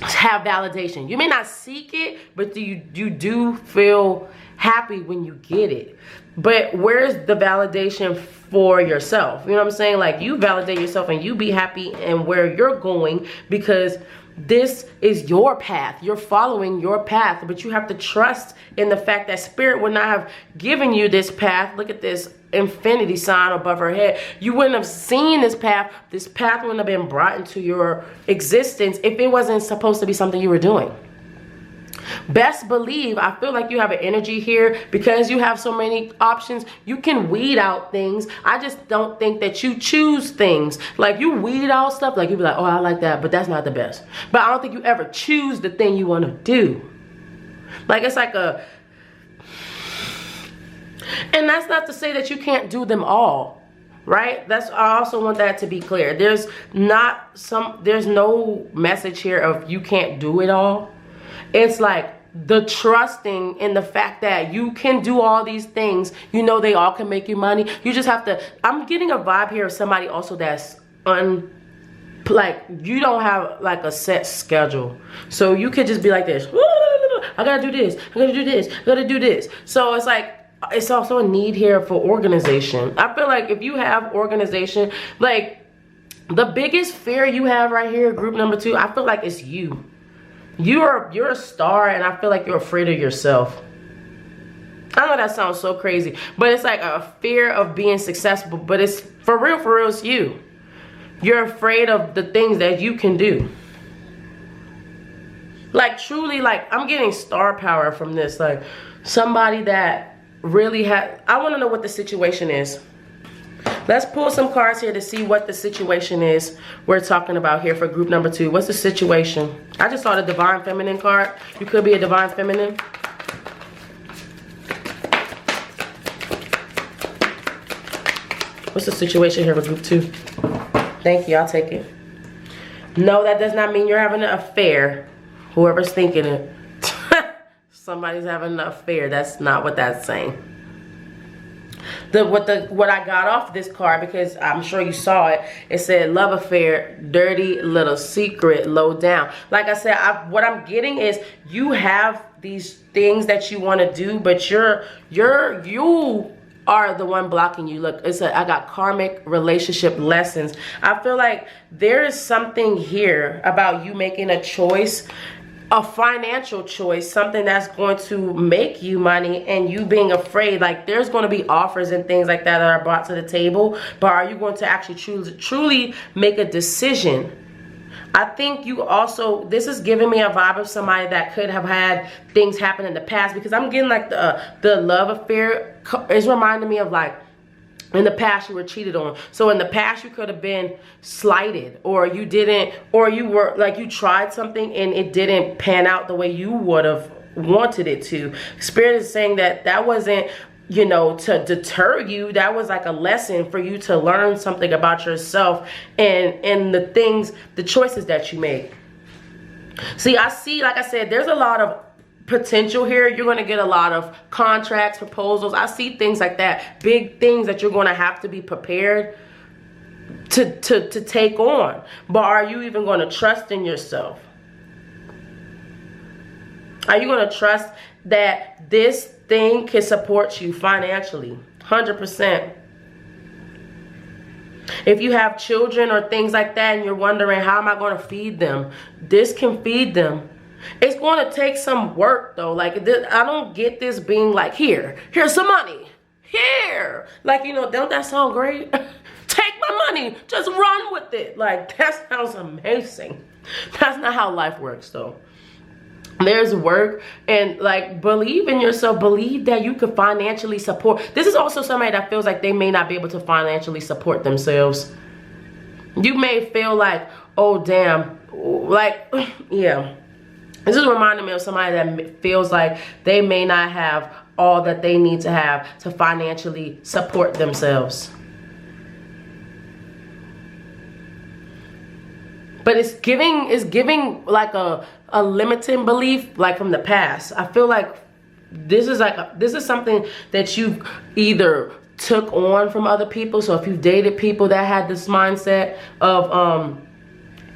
have validation. You may not seek it, but you do feel happy when you get it. But where's the validation for yourself? You know what I'm saying? Like, you validate yourself and you be happy in where you're going, because this is your path. You're following your path, but you have to trust in the fact that Spirit would not have given you this path. Look at this infinity sign above her head. You wouldn't have seen this path. This path wouldn't have been brought into your existence if it wasn't supposed to be something you were doing. Best believe, I feel like you have an energy here because you have so many options. You can weed out things. I just don't think that you choose things. Like, you weed out stuff, like you be like, oh, I like that, but that's not the best. But I don't think you ever choose the thing you want to do. Like, it's like a, and that's not to say that you can't do them all, right? I also want that to be clear. There's no message here of you can't do it all. It's like the trusting in the fact that you can do all these things. You know, they all can make you money. You just have to, I'm getting a vibe here of somebody also that's like you don't have like a set schedule. So you could just be like this. I gotta do this. I gotta do this. I gotta do this. So it's like, it's also a need here for organization. I feel like if you have organization, like the biggest fear you have right here, group number 2, I feel like it's you. You're a star, and I feel like you're afraid of yourself. I know that sounds so crazy, but it's like a fear of being successful, but it's for real, it's you. You're afraid of the things that you can do. Like truly, like I'm getting star power from this. Like somebody that really had, I want to know what the situation is. Let's pull some cards here to see what the situation is we're talking about here for group number 2. What's the situation? I just saw the Divine Feminine card. You could be a Divine Feminine. What's the situation here for group 2? Thank you, I'll take it. No, that does not mean you're having an affair. Whoever's thinking it. Somebody's having an affair. That's not what that's saying. What I got off this card, because I'm sure you saw it, it said love affair, dirty little secret, low down. Like I said, what I'm getting is you have these things that you want to do, but you are the one blocking you. Look, I got karmic relationship lessons. I feel like there is something here about you making a choice, a financial choice, something that's going to make you money, and you being afraid. Like there's going to be offers and things like that are brought to the table, but are you going to actually truly make a decision? I think you also, this is giving me a vibe of somebody that could have had things happen in the past, because I'm getting like the love affair is reminding me of like in the past you were cheated on. So in the past you could have been slighted, or you didn't, or you were like, you tried something and it didn't pan out the way you would have wanted it to. Spirit is saying that that wasn't, you know, to deter you. That was like a lesson for you to learn something about yourself and the things, the choices that you make. See, I see, like I said, there's a lot of potential here. You're going to get a lot of contracts, proposals. I see things like that, big things that you're going to have to be prepared to take on. But are you even going to trust in yourself? Are you going to trust that this thing can support you financially? 100%. If you have children or things like that and you're wondering, how am I going to feed them? This can feed them. It's going to take some work though. Like I don't get this being like, here's some money. Here. Like, you know, don't that sound great? Take my money. Just run with it. Like, that sounds amazing. That's not how life works though. There's work, and like, believe in yourself. Believe that you can financially support. This is also somebody that feels like they may not be able to financially support themselves. You may feel like, oh damn, like, yeah. This is reminding me of somebody that feels like they may not have all that they need to have to financially support themselves. But it's giving like a limiting belief, like from the past. I feel like this is something that you've either took on from other people. So if you've dated people that had this mindset of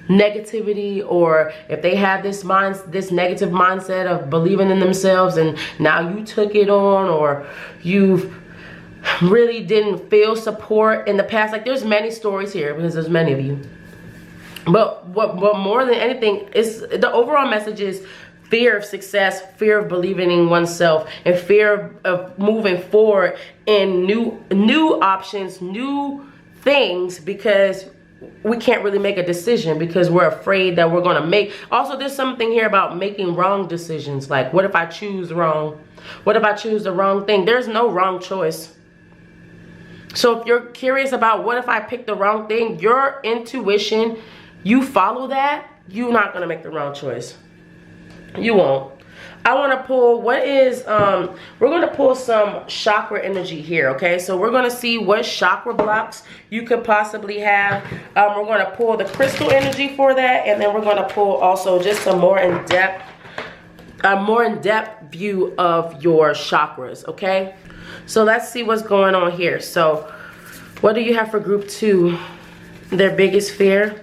negativity, or if they had this negative mindset of believing in themselves, and now you took it on, or you've really didn't feel support in the past. Like, there's many stories here because there's many of you. But what more than anything is, the overall message is fear of success, fear of believing in oneself, and fear of moving forward in new options, new things, because we can't really make a decision because we're afraid that we're going to make. Also, there's something here about making wrong decisions. Like, what if I choose wrong? What if I choose the wrong thing? There's no wrong choice. So if you're curious about what if I pick the wrong thing, your intuition, you follow that, you're not going to make the wrong choice. You won't. I want to pull, we're going to pull some chakra energy here, okay? So we're going to see what chakra blocks you could possibly have. We're going to pull the crystal energy for that, and then we're going to pull also just a more in-depth view of your chakras, okay? So let's see what's going on here. So what do you have for group 2? Their biggest fear?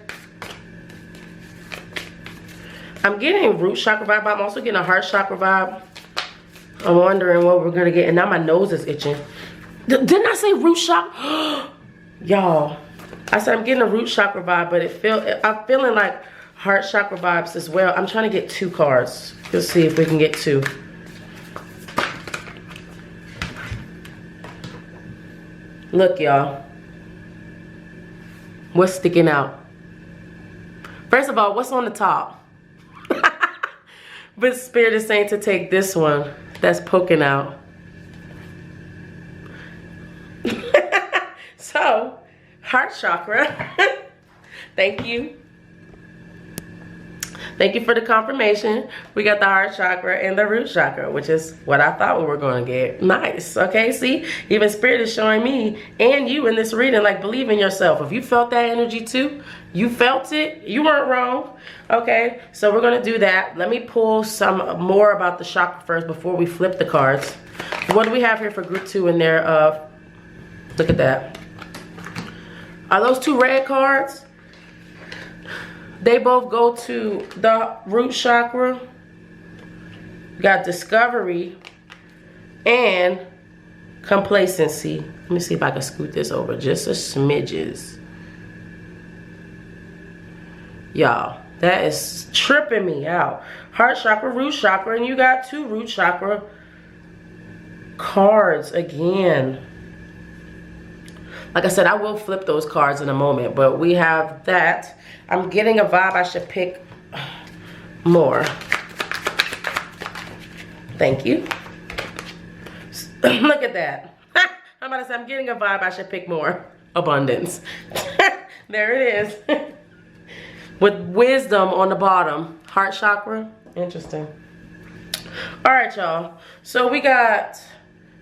I'm getting root chakra vibe, but I'm also getting a heart chakra vibe. I'm wondering what we're gonna get, and now my nose is itching. Didn't I say root chakra? Y'all, I said I'm getting a root chakra vibe, but I'm feeling like heart chakra vibes as well. I'm trying to get 2 cards. Let's see if we can get 2. Look, y'all. What's sticking out? First of all, what's on the top? But Spirit is saying to take this one that's poking out. So, heart chakra. Thank you. Thank you for the confirmation. We got the heart chakra and the root chakra, which is what I thought we were going to get. Nice. Okay, see? Even Spirit is showing me and you in this reading, like, believe in yourself. If you felt that energy too, you felt it, you weren't wrong. Okay, so we're going to do that. Let me pull some more about the chakra first before we flip the cards. What do we have here for group 2 in there? Look at that. Are those 2 red cards? They both go to the root chakra. We got discovery and complacency. Let me see if I can scoot this over just a smidges. Y'all, that is tripping me out. Heart chakra, root chakra, and you got 2 root chakra cards again. Like I said, I will flip those cards in a moment, but we have that. I'm getting a vibe I should pick more. Thank you. Look at that. I'm about to say, I'm getting a vibe I should pick more. Abundance. There it is. With wisdom on the bottom. Heart chakra. Interesting. All right, y'all. So we got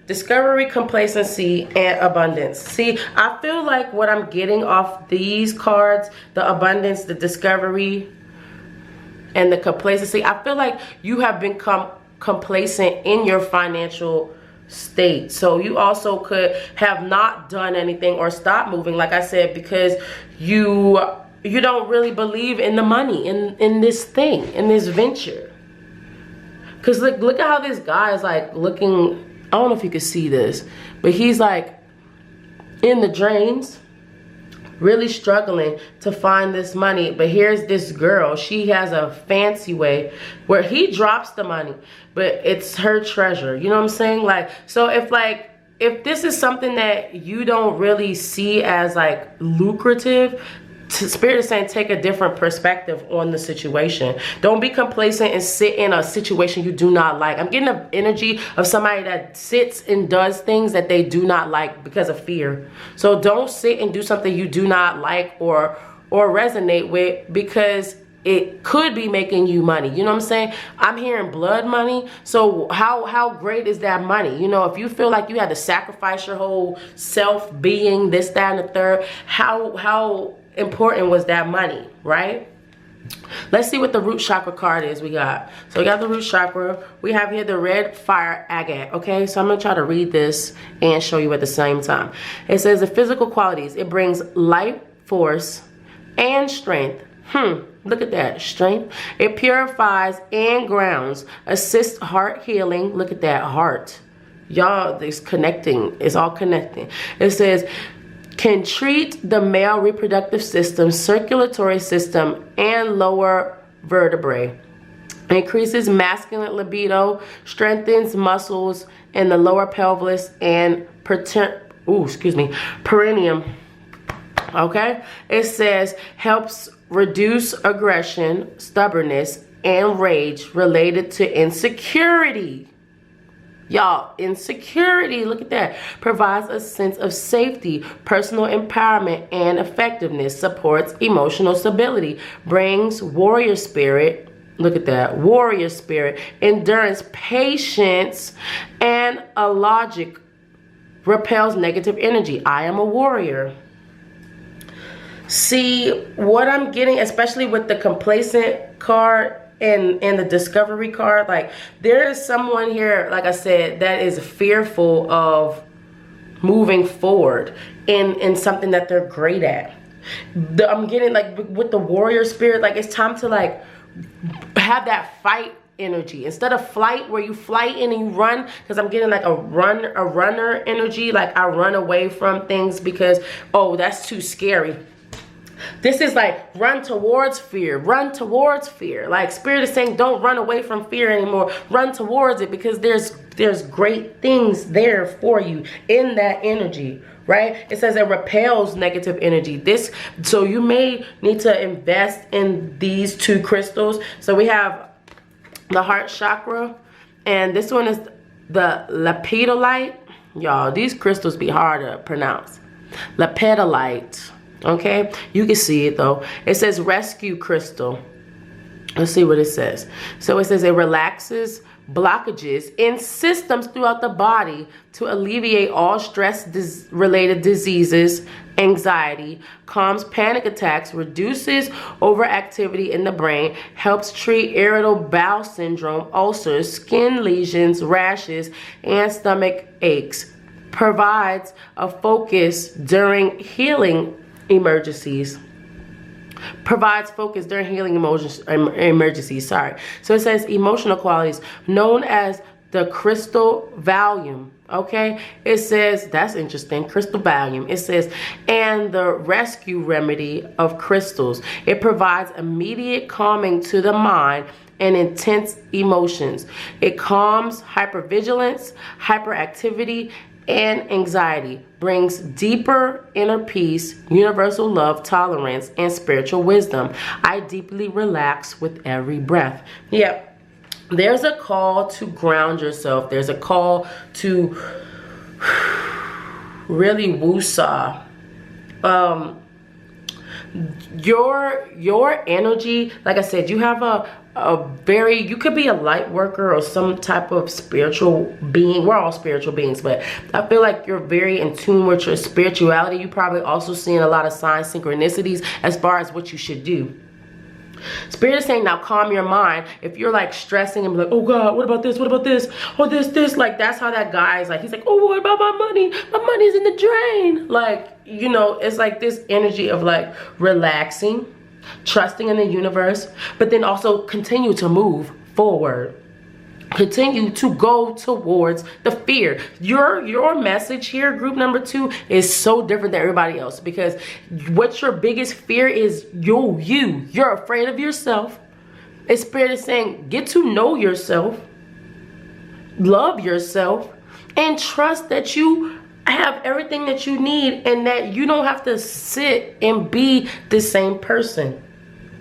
discovery, complacency, and abundance. See, I feel like what I'm getting off these cards, the abundance, the discovery, and the complacency, I feel like you have become complacent in your financial state. So you also could have not done anything or stopped moving, like I said, because you don't really believe in the money, in this thing, in this venture. Because look at how this guy is like looking. I don't know if you can see this, but he's like in the drains, really struggling to find this money. But here's this girl. She has a fancy way where he drops the money, but it's her treasure. You know what I'm saying? Like, so if this is something that you don't really see as like lucrative, Spirit is saying take a different perspective on the situation. Don't be complacent and sit in a situation you do not like. I'm getting the energy of somebody that sits and does things that they do not like because of fear. So don't sit and do something you do not like or resonate with because it could be making you money. You know what I'm saying? I'm hearing blood money. So how great is that money? You know, if you feel like you had to sacrifice your whole self being, this, that, and the third, how important was that money, right? Let's see what the root chakra card is we got. So we got the root chakra. We have here the red fire agate. Okay, so I'm going to try to read this and show you at the same time. It says the physical qualities. It brings life force and strength. Look at that, strength. It purifies and grounds, assists heart healing. Look at that, heart. Y'all, it's connecting. It's all connecting. It says, can treat the male reproductive system, circulatory system, and lower vertebrae. Increases masculine libido, strengthens muscles in the lower pelvis and perineum. Okay? It says helps reduce aggression, stubbornness, and rage related to insecurity. Y'all, insecurity, look at that. Provides a sense of safety, personal empowerment, and effectiveness. Supports emotional stability. Brings warrior spirit. Look at that. Warrior spirit. Endurance, patience, and a logic. Repels negative energy. I am a warrior. See, what I'm getting, especially with the complacent card, and the discovery card, like there is someone here, like I said, that is fearful of moving forward in something that they're great at. I'm getting like with the warrior spirit, like it's time to like have that fight energy instead of flight, where you flight and you run, because I'm getting like a runner energy, like I run away from things because, oh, that's too scary. This is like run towards fear, run towards fear. Like Spirit is saying, don't run away from fear anymore, run towards it, because there's great things there for you in that energy, right? It says it repels negative energy. So you may need to invest in these two crystals. So we have the heart chakra, and this one is the lepidolite. Y'all, these crystals be hard to pronounce. Lepidolite. Okay, you can see it though. It says rescue crystal. Let's see what it says. So it says it relaxes blockages in systems throughout the body to alleviate all stress-related diseases, anxiety, calms panic attacks, reduces overactivity in the brain, helps treat irritable bowel syndrome, ulcers, skin lesions, rashes, and stomach aches, provides a focus during healing emergencies. Provides focus during healing emergencies. Sorry. So it says emotional qualities known as the crystal volume. Okay. It says, that's interesting. Crystal volume. It says, and the rescue remedy of crystals. It provides immediate calming to the mind and intense emotions. It calms hypervigilance, hyperactivity, and anxiety, brings deeper inner peace, universal love, tolerance, and spiritual wisdom. I deeply relax with every breath. Yep. There's a call to ground yourself. There's a call to really woosah. Your energy, like I said, you have you could be a light worker or some type of spiritual being. We're all spiritual beings, but I feel like you're very in tune with your spirituality. You're probably also seeing a lot of signs, synchronicities as far as what you should do. Spirit is saying, now calm your mind. If you're like stressing and be like, oh God, what about this? What about this? Oh, this. Like, that's how that guy is like. He's like, oh, what about my money? My money's in the drain. Like, you know, it's like this energy of like relaxing, trusting in the universe, but then also continue to move forward. Continue to go towards the fear. Your message here, group number 2, is so different than everybody else, because what your biggest fear is, you're afraid of yourself. And Spirit is saying, get to know yourself, love yourself, and trust that you have everything that you need, and that you don't have to sit and be the same person,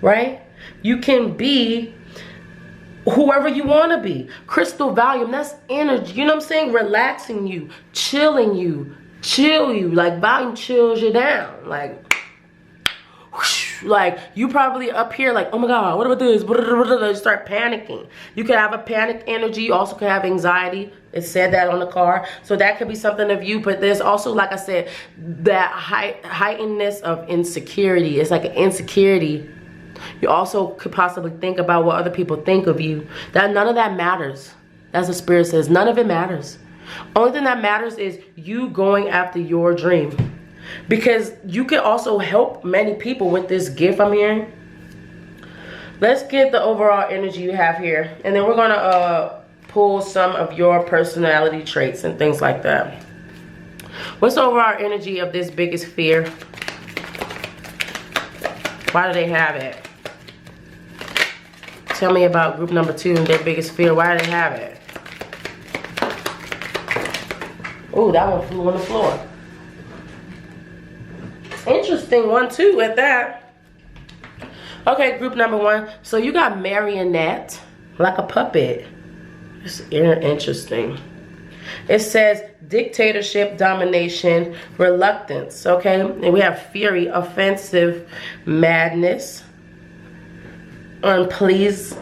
right? You can be whoever you want to be. Crystal volume, that's energy. You know what I'm saying? Relaxing you, chill you. Like volume chills you down. Like, whoosh, like you probably up here like, oh my God, what about this? You start panicking. You could have a panic energy. You also could have anxiety. It said that on the card. So that could be something of you. But there's also, like I said, that heightenedness of insecurity. It's like an insecurity. You also could possibly think about what other people think of you. That none of that matters. That's what Spirit says. None of it matters. Only thing that matters is you going after your dream. Because you can also help many people with this gift I'm hearing. Let's get the overall energy you have here. And then we're going to pull some of your personality traits and things like that. What's the overall energy of this biggest fear? Why do they have it? Tell me about group number 2 and their biggest fear. Why do they have it? Oh, that one flew on the floor. Interesting one too at that. Okay, group number 1. So you got marionette, like a puppet. It's interesting. It says dictatorship, domination, reluctance. Okay, and we have fury, offensive, madness, unpleased.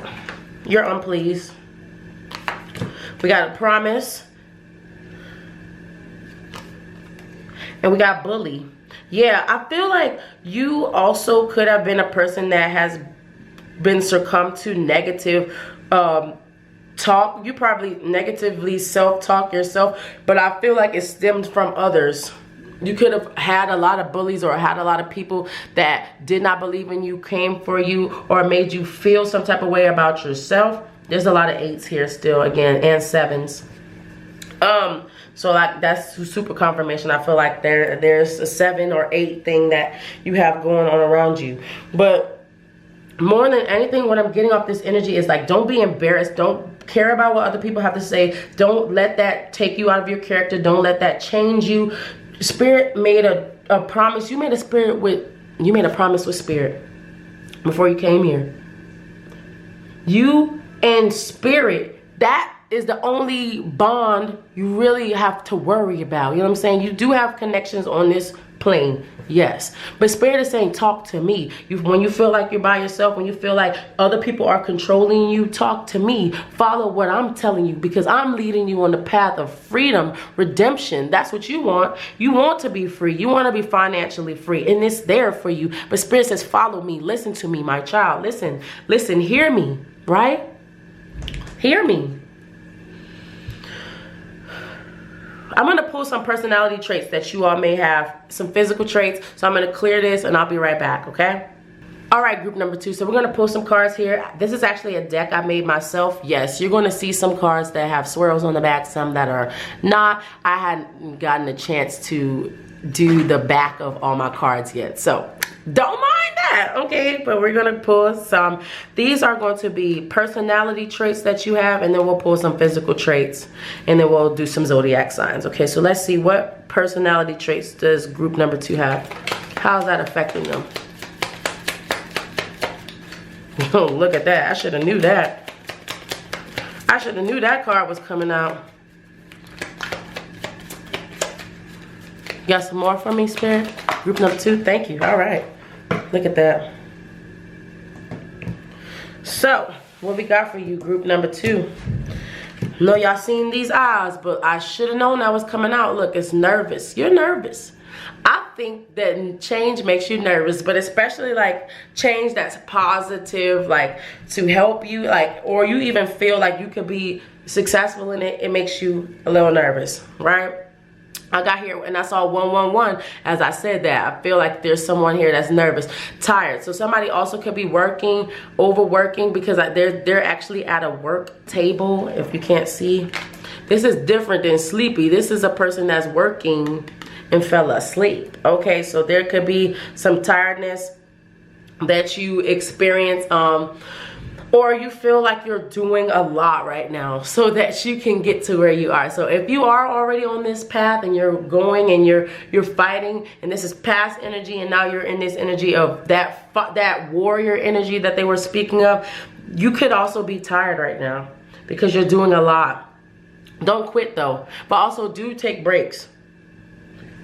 You're unpleased. We got a promise, and we got bully. Yeah, I feel like you also could have been a person that has been succumbed to negative talk. You probably negatively self-talk yourself, but I feel like it stemmed from others. You could have had a lot of bullies or had a lot of people that did not believe in you, came for you, or made you feel some type of way about yourself. There's a lot of 8s here still, again, and 7s. So like that's super confirmation. I feel like there's a 7 or 8 thing that you have going on around you. But more than anything, what I'm getting off this energy is like, don't be embarrassed. Don't care about what other people have to say. Don't let that take you out of your character. Don't let that change you. Spirit made a promise. You made a promise with Spirit before you came here. You and Spirit, that is the only bond you really have to worry about. You know what I'm saying? You do have connections on this plane, yes. But Spirit is saying, talk to me. When you feel like you're by yourself, when you feel like other people are controlling you, talk to me. Follow what I'm telling you, because I'm leading you on the path of freedom, redemption. That's what you want. You want to be free. You want to be financially free, and it's there for you. But Spirit says, follow me. Listen to me, my child. Listen, hear me, right? Hear me. I'm going to pull some personality traits that you all may have, some physical traits. So I'm going to clear this and I'll be right back, okay? All right, group number 2. So we're going to pull some cards here. This is actually a deck I made myself. Yes, you're going to see some cards that have swirls on the back, some that are not. I hadn't gotten a chance to do the back of all my cards yet, so don't mind that, okay? But we're gonna pull some. These are going to be personality traits that you have, and then we'll pull some physical traits, and then we'll do some zodiac signs. Okay, so let's see, what personality traits does group number 2 have? How's that affecting them? Oh, look at that. I should have knew that. I should have knew that card was coming out. You got some more for me, Spirit? Group number 2, thank you. All right, look at that. So, what we got for you, group number 2? I know y'all seen these eyes, but I should have known that was coming out. Look, it's nervous. You're nervous. I think that change makes you nervous, but especially like change that's positive, like to help you, like, or you even feel like you could be successful in it, it makes you a little nervous, right? I got here and I saw 111 as I said that. I feel like there's someone here that's nervous, tired. So somebody also could be working, overworking, because they're actually at a work table, if you can't see. This is different than sleepy. This is a person that's working and fell asleep. Okay, so there could be some tiredness that you experience, or you feel like you're doing a lot right now so that you can get to where you are. So if you are already on this path and you're going and you're fighting, and this is past energy, and now you're in this energy of that warrior energy that they were speaking of, you could also be tired right now because you're doing a lot. Don't quit though, but also do take breaks.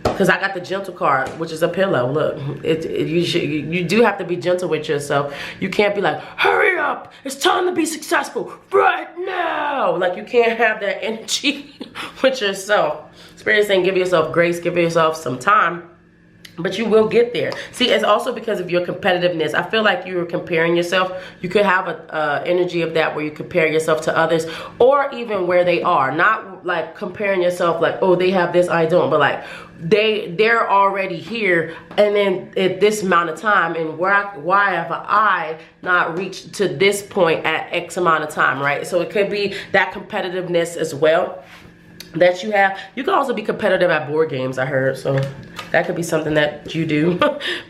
Because I got the gentle card, which is a pillow. Look, you do have to be gentle with yourself. You can't be like, hurry up, it's time to be successful right now. Like, you can't have that energy with yourself. Spirit is saying, give yourself grace, give yourself some time, but you will get there. See, it's also because of your competitiveness. I feel like you're comparing yourself. You could have a energy of that where you compare yourself to others, or even where they are. Not like comparing yourself like, oh, they have this, I don't, but like they're already here, and then at this amount of time, and why have I not reached to this point at X amount of time, right? So it could be that competitiveness as well that you have. You can also be competitive at board games, I heard, so that could be something that you do.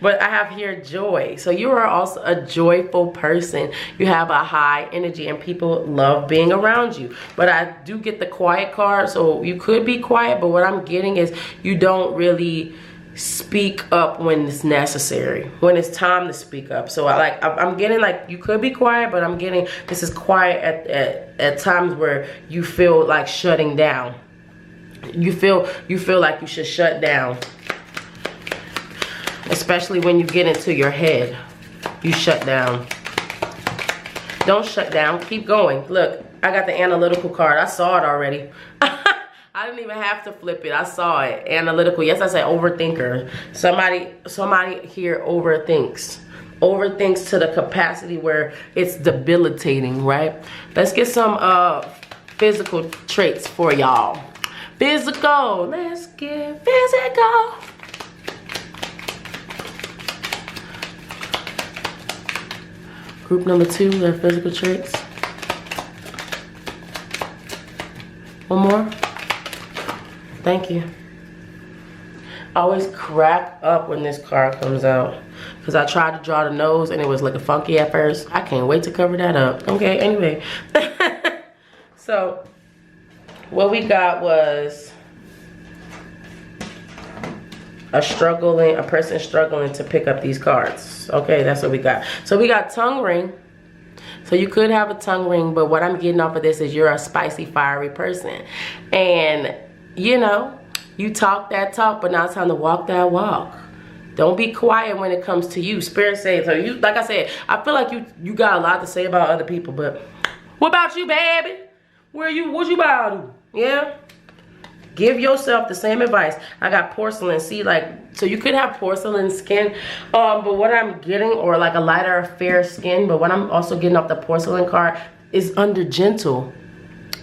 But I have here joy. So you are also a joyful person. You have a high energy and people love being around you. But I do get the quiet card, so you could be quiet, but what I'm getting is you don't really speak up when it's necessary, when it's time to speak up. So I'm getting like you could be quiet, but I'm getting this is quiet at times where you feel like shutting down. You feel like you should shut down. Especially when you get into your head, you shut down. Don't shut down, keep going. Look, I got the analytical card. I saw it already. I didn't even have to flip it. I saw it. Analytical. Yes, I said overthinker. Somebody here overthinks. Overthinks to the capacity where it's debilitating, right? Let's get some physical traits for y'all. Physical. Let's get physical. Group number 2, their physical traits. One more. Thank you. I always crack up when this card comes out because I tried to draw the nose and it was looking funky at first. I can't wait to cover that up. Okay, anyway. So what we got was a person struggling to pick up these cards. Okay, that's what we got. So we got tongue ring. So you could have a tongue ring, but what I'm getting off of this is you're a spicy, fiery person. And, you know, you talk that talk, but now it's time to walk that walk. Don't be quiet when it comes to you. Spirit says, so you, like I said, I feel like you got a lot to say about other people, but what about you, baby? What you about? Yeah? Give yourself the same advice. I got porcelain. See, like, so you could have porcelain skin, but what I'm getting, or like a lighter, fair skin, but what I'm also getting off the porcelain card is under gentle.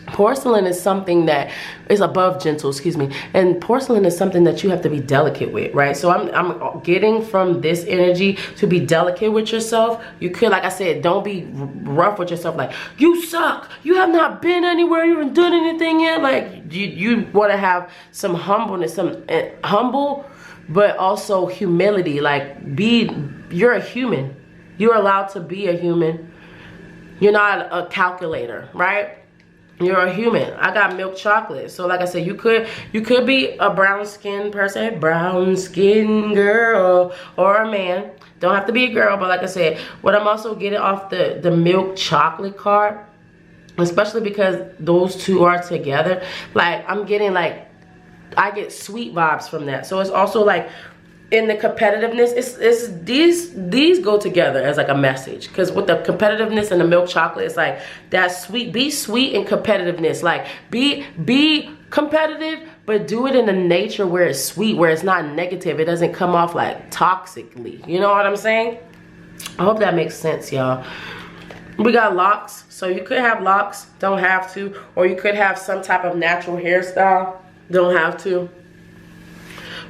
Porcelain is something that is above gentle, excuse me. And porcelain is something that you have to be delicate with, right? So I'm getting from this energy to be delicate with yourself. You could, like I said, don't be rough with yourself. Like, you suck. You have not been anywhere. You haven't done anything yet. Like, you want to have some humbleness, some humble, but also humility. Like, you're a human. You're allowed to be a human. You're not a calculator, right? You're a human. I got milk chocolate. So like I said, you could be a brown skin person, brown skin girl, or a man. Don't have to be a girl, but like I said, what I'm also getting off the milk chocolate card, especially because those two are together, like I'm getting like, I get sweet vibes from that. So it's also like, in the competitiveness, it's these go together as like a message, because with the competitiveness and the milk chocolate, it's like that sweet. Be sweet and competitiveness. Like be competitive, but do it in a nature where it's sweet, where it's not negative. It doesn't come off like toxically. You know what I'm saying? I hope that makes sense, y'all. We got locks, so you could have locks, don't have to, or you could have some type of natural hairstyle, don't have to.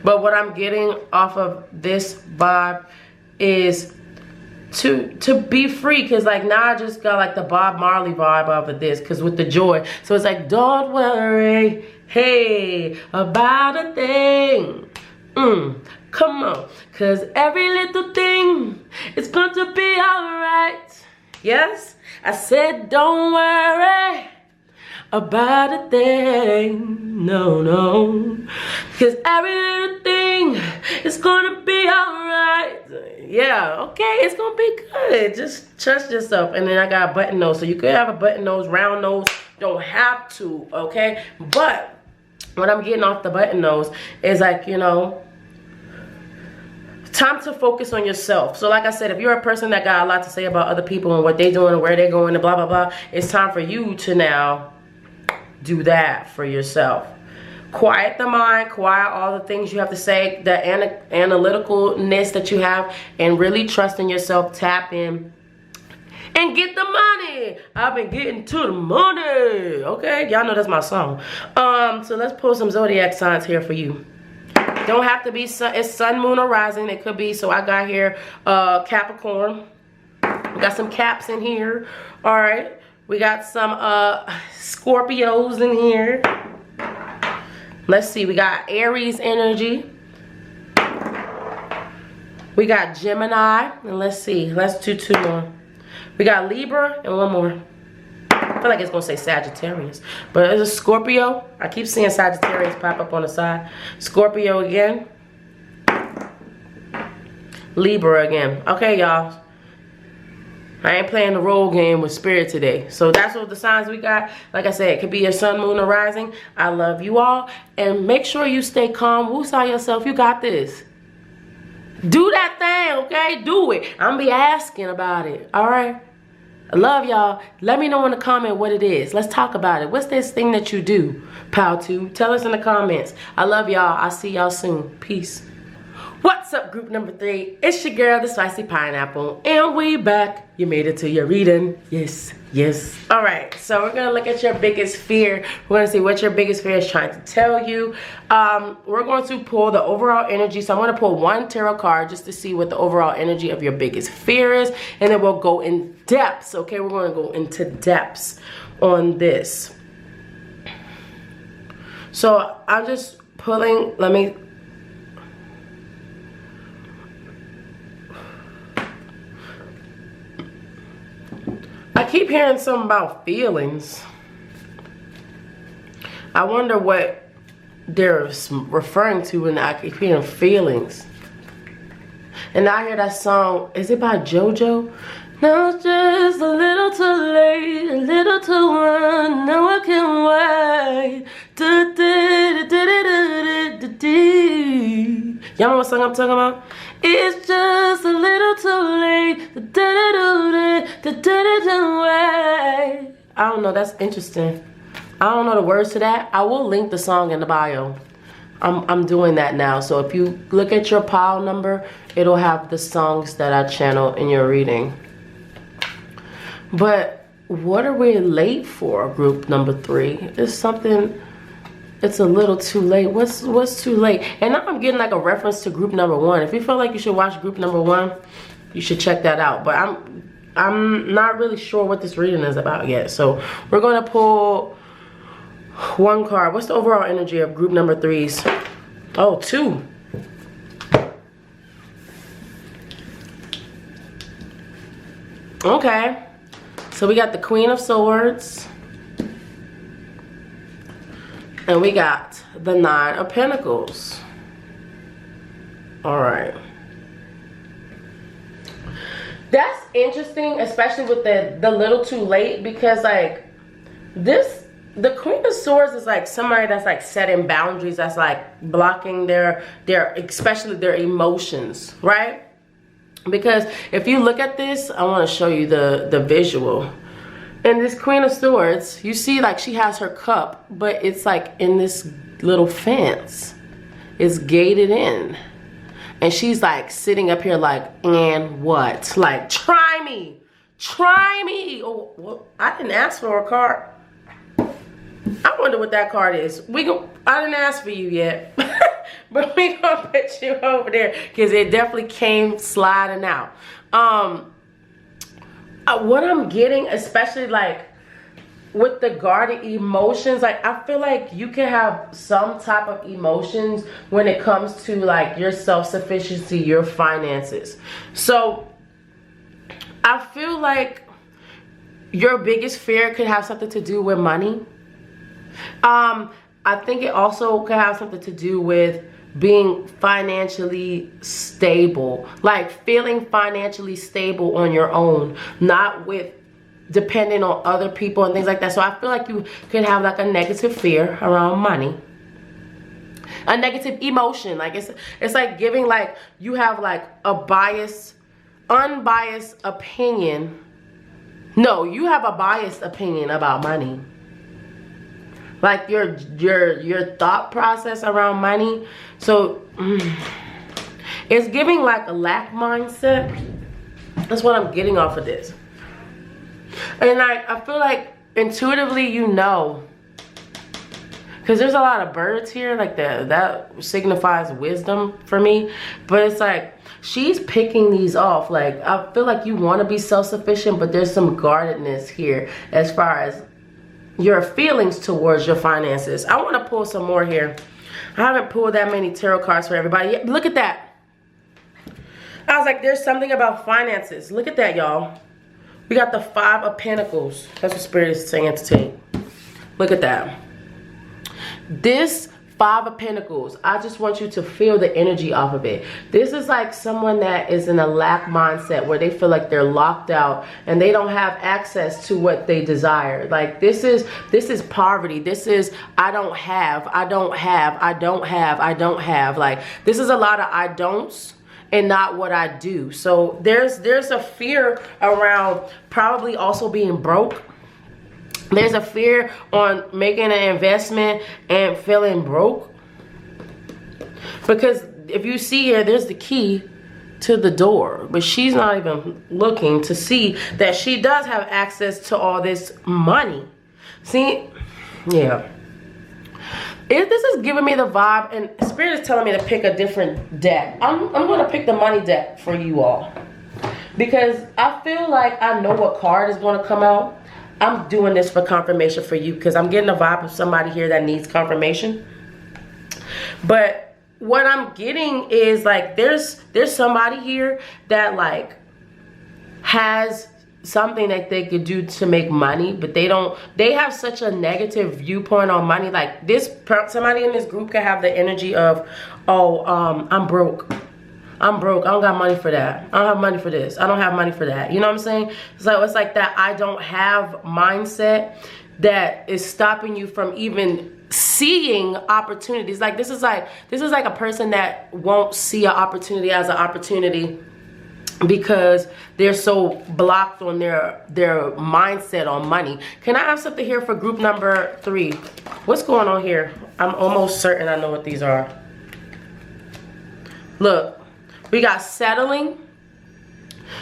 But what I'm getting off of this vibe is to be free, because like now I just got like the Bob Marley vibe off of this, because with the joy. So it's like, don't worry, hey, about a thing. Come on, because every little thing is going to be alright. Yes, I said don't worry about a thing, no, because every little thing is gonna be alright. Yeah, okay, it's gonna be good. Just trust yourself. And then I got a button nose, so you could have a button nose, round nose, don't have to, okay? But what I'm getting off the button nose is like, you know, time to focus on yourself. So like I said, if you're a person that got a lot to say about other people and what they're doing and where they're going and blah blah blah, it's time for you to now do that for yourself. Quiet the mind, quiet all the things you have to say, the analyticalness that you have, and really trust in yourself. Tap in and get the money. I've been getting to the money. Okay, y'all know that's my song. So let's pull some zodiac signs here for you. Don't have to be sun, it's sun, moon, or rising. It could be. So I got here Capricorn. We got some caps in here. All right. We got some Scorpios in here. Let's see. We got Aries energy. We got Gemini. And let's see. Let's do two more. We got Libra and one more. I feel like it's going to say Sagittarius. But it's a Scorpio. I keep seeing Sagittarius pop up on the side. Scorpio again. Libra again. Okay, y'all. I ain't playing the role game with spirit today. So that's what the signs we got. Like I said, it could be your sun, moon, or rising. I love you all. And make sure you stay calm. Woosah yourself. You got this. Do that thing, okay? Do it. I'm going to be asking about it. All right? I love y'all. Let me know in the comment what it is. Let's talk about it. What's this thing that you do, pal? Tell us in the comments. I love y'all. I'll see y'all soon. Peace. What's up, group number 3? It's your girl, the Spicy Pineapple, and we back. You made it to your reading. Yes, yes. All right, so we're gonna look at your biggest fear. We're gonna see what your biggest fear is trying to tell you. We're going to pull the overall energy. So I'm gonna pull one tarot card just to see what the overall energy of your biggest fear is, and then we'll go in depths. Okay, we're gonna go into depths on this. So I'm just pulling. I keep hearing something about feelings. I wonder what they're referring to when I keep hearing feelings. And I hear that song, is it by JoJo? Now it's just a little too late, a little too late, now I can't wait. Y'all know what song I'm talking about? It's just a little too late. I don't know, that's interesting. I don't know the words to that. I will link the song in the bio. I'm doing that now. So if you look at your pile number, it'll have the songs that I channel in your reading. But what are we late for, group number 3? It's something, it's a little too late. What's too late? And now I'm getting like a reference to group number 1. If you feel like you should watch group number 1, you should check that out. But I'm not really sure what this reading is about yet. So we're gonna pull one card. What's the overall energy of group number 3's? Oh, 2. Okay. So we got the Queen of Swords. And we got the 9 of Pentacles. All right. That's interesting, especially with the little too late, because like this, the Queen of Swords is like somebody that's like setting boundaries, that's like blocking their especially their emotions, right? Because if you look at this, I want to show you the visual. And this Queen of Swords, you see like she has her cup, but it's like in this little fence. It's gated in. And she's like sitting up here like, and what? Like, try me. Try me. Oh, well, I didn't ask for a card. I wonder what that card is. I didn't ask for you yet. But we gonna put you over there because it definitely came sliding out. What I'm getting, especially like with the guarded emotions, like I feel like you can have some type of emotions when it comes to like your self-sufficiency, your finances. So I feel like your biggest fear could have something to do with money. I think it also could have something to do with being financially stable, like feeling financially stable on your own, not with depending on other people and things like that. So I feel like you could have like a negative fear around money, a negative emotion. Like it's like giving, like you have like a unbiased opinion. No, you have a biased opinion about money. Like your thought process around money. So it's giving like a lack mindset. That's what I'm getting off of this. And like I feel like intuitively you know, because there's a lot of birds here, like that signifies wisdom for me. But it's like she's picking these off. Like I feel like you want to be self-sufficient, but there's some guardedness here as far as your feelings towards your finances. I want to pull some more here. I haven't pulled that many tarot cards for everybody yet. Look at that. I was like, there's something about finances. Look at that, y'all. We got the 5 of Pentacles. That's what Spirit is saying to me. Look at that. This 5 of Pentacles, I just want you to feel the energy off of it. This is like someone that is in a lack mindset where they feel like they're locked out and they don't have access to what they desire. Like this is poverty. This is I don't have. Like this is a lot of I don'ts and not what I do. So there's a fear around probably also being broke. There's a fear on making an investment and feeling broke. Because if you see here, there's the key to the door, but she's not even looking to see that she does have access to all this money. See, yeah. This is giving me the vibe, and Spirit is telling me to pick a different deck. I'm going to pick the money deck for you all, because I feel like I know what card is going to come out. I'm doing this for confirmation for you, because I'm getting a vibe of somebody here that needs confirmation. But what I'm getting is like there's somebody here that like has something that they could do to make money, but they have such a negative viewpoint on money. Like somebody in this group could have the energy of, oh, I'm broke, I don't got money for that, I don't have money for this, I don't have money for that, you know what I'm saying? So it's like that I don't have mindset that is stopping you from even seeing opportunities. Like this is like a person that won't see an opportunity as an opportunity because they're so blocked on their mindset on money. Can I have something here for group number 3? What's going on here? I'm almost certain I know what these are. Look, we got settling.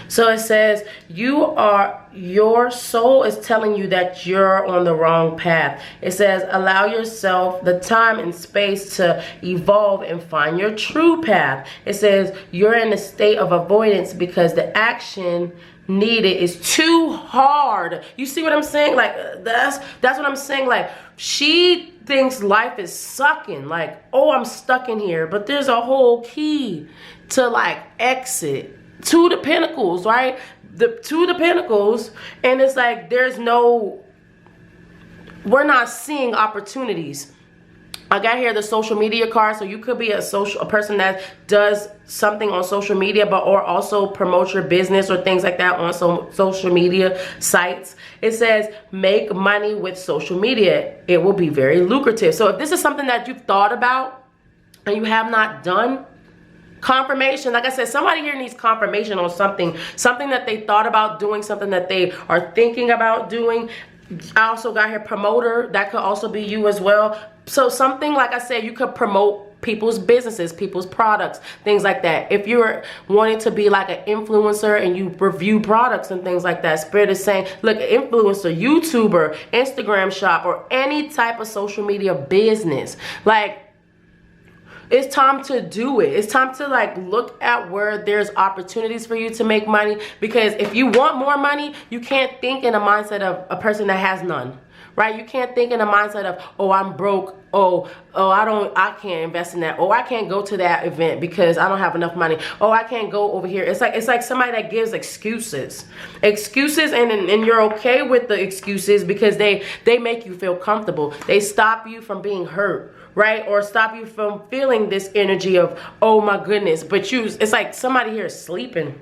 So it says your soul is telling you that you're on the wrong path. It says allow yourself the time and space to evolve and find your true path. It says you're in a state of avoidance because the action needed is too hard. You see what I'm saying? Like that's what I'm saying. Like she thinks life is sucking. Like, oh, I'm stuck in here. But there's a whole key to like exit. To the Pentacles, right? To the Pentacles, and it's like we're not seeing opportunities. I got here the social media card, so you could be a person that does something on social media, or also promote your business or things like that on social media sites. It says make money with social media. It will be very lucrative. So if this is something that you've thought about and you have not done, confirmation. Like I said, somebody here needs confirmation on something that they thought about doing, something that they are thinking about doing. I also got here promoter. That could also be you as well. So something, like I said, you could promote people's businesses, people's products, things like that. If you're wanting to be like an influencer and you review products and things like that, Spirit is saying, look, influencer, YouTuber, Instagram shop, or any type of social media business. Like, it's time to do it. It's time to like look at where there's opportunities for you to make money. Because if you want more money, you can't think in a mindset of a person that has none, right? You can't think in a mindset of, oh, I'm broke. Oh, I can't invest in that. Oh, I can't go to that event because I don't have enough money. Oh, I can't go over here. It's like somebody that gives excuses, and you're okay with the excuses because they make you feel comfortable. They stop you from being hurt, right? Or stop you from feeling this energy of, oh my goodness. But it's like somebody here is sleeping.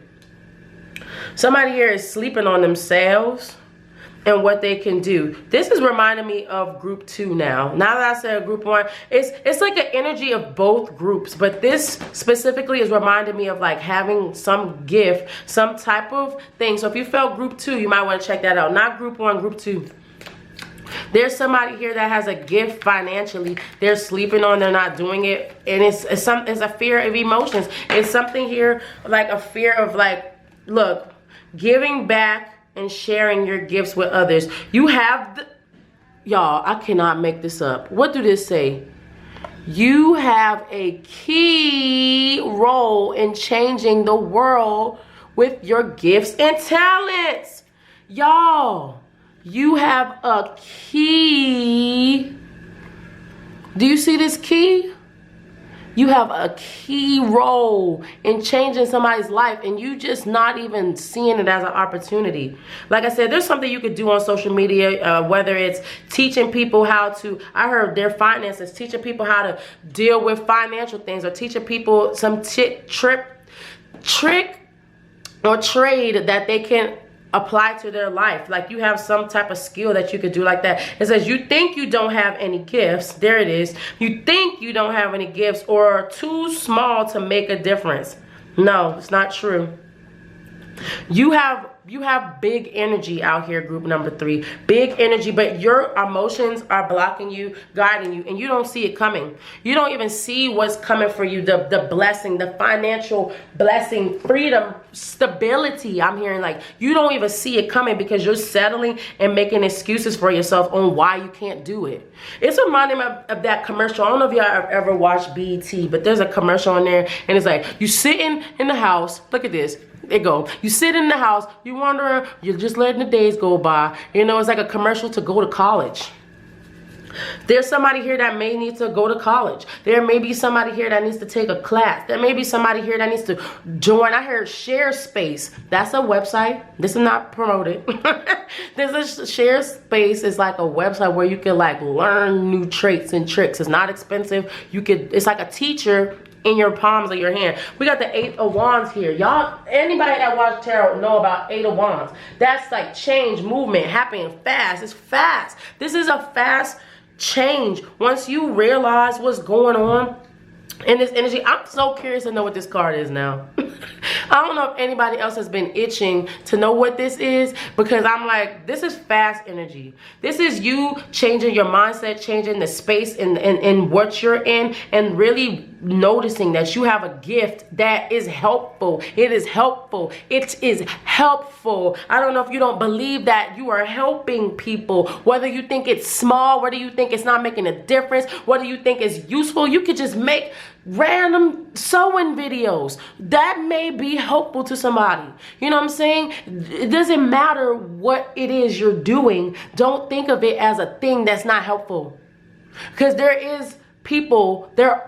Somebody here is sleeping on themselves and what they can do. This is reminding me of group 2 now. Now that I said group 1, it's like an energy of both groups. But this specifically is reminding me of like having some gift, some type of thing. So if you felt group 2, you might want to check that out. Not group 1, group 2. There's somebody here that has a gift financially. They're sleeping on, they're not doing it. And it's a fear of emotions. It's something here like a fear of like, look, giving back and sharing your gifts with others. You have y'all, I cannot make this up. What do this say? You have a key role in changing the world with your gifts and talents. Y'all, you have a key. Do you see this key? You have a key role in changing somebody's life, and you just not even seeing it as an opportunity. Like I said, there's something you could do on social media, whether it's teaching people how to, I heard their finances, teaching people how to deal with financial things, or teaching people some trick or trade that they can apply to their life. Like you have some type of skill that you could do like that. It says you think you don't have any gifts. There it is. You think you don't have any gifts or are too small to make a difference. No, it's not true. You have have big energy out here, group number 3. Big energy, but your emotions are blocking you, guiding you, and you don't see it coming. You don't even see what's coming for you, the blessing, the financial blessing, freedom, stability. I'm hearing like you don't even see it coming because you're settling and making excuses for yourself on why you can't do it. It's reminding me of that commercial. I don't know if y'all have ever watched BET, but there's a commercial in there, and it's like you sitting in the house. Look at this. There you go. You sit in the house, you wondering, you're just letting the days go by. You know, it's like a commercial to go to college. There's somebody here that may need to go to college. There may be somebody here that needs to take a class. There may be somebody here that needs to join. I heard Share Space. That's a website. This is not promoted. There's a Share Space. It's like a website where you can like learn new traits and tricks. It's not expensive. It's like a teacher in your palms of your hand. We got the 8 of Wands here. Y'all, anybody that watch tarot know about 8 of Wands. That's like change, movement, happening fast. It's fast. This is a fast change. Once you realize what's going on in this energy, I'm so curious to know what this card is now. I don't know if anybody else has been itching to know what this is, because I'm like, this is fast energy. This is you changing your mindset, changing the space in what you're in, and really noticing that you have a gift that is helpful. It is helpful. It is helpful. I don't know if you don't believe that you are helping people, whether you think it's small, whether you think it's not making a difference, whether you think it's useful. You could just make random sewing videos that may be helpful to somebody. You know what I'm saying? It doesn't matter what it is you're doing. Don't think of it as a thing that's not helpful, because there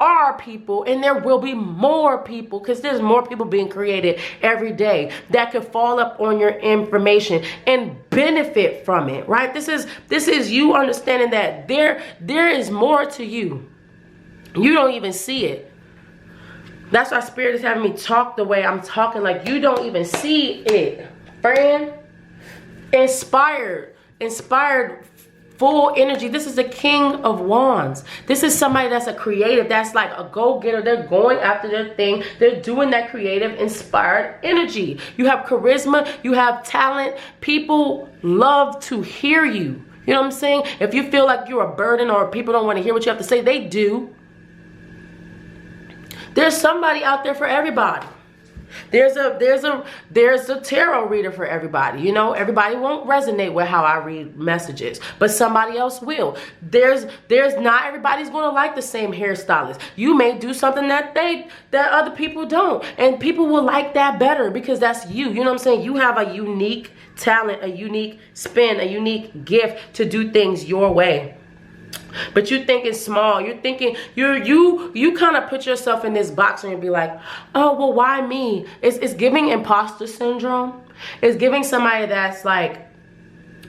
are people, and there will be more people, because there's more people being created every day that could fall up on your information and benefit from it, right? This is you understanding that there is more to you. You don't even see it. That's why Spirit is having me talk the way I'm talking, like you don't even see it, friend. Inspired, full energy. This is the King of Wands. This is somebody that's a creative, that's like a go-getter. They're going after their thing. They're doing that creative, inspired energy. You have charisma, you have talent. People love to hear you. You know what I'm saying? If you feel like you're a burden or people don't want to hear what you have to say, they do. There's somebody out there for everybody. There's a tarot reader for everybody. You know, everybody won't resonate with how I read messages, but somebody else will. There's not everybody's going to like the same hairstylist. You may do something that other people don't, and people will like that better because that's you. You know what I'm saying? You have a unique talent, a unique spin, a unique gift to do things your way. But you think it's small. You're thinking you kind of put yourself in this box and you'll be like, oh, well, why me? It's giving imposter syndrome. It's giving somebody that's like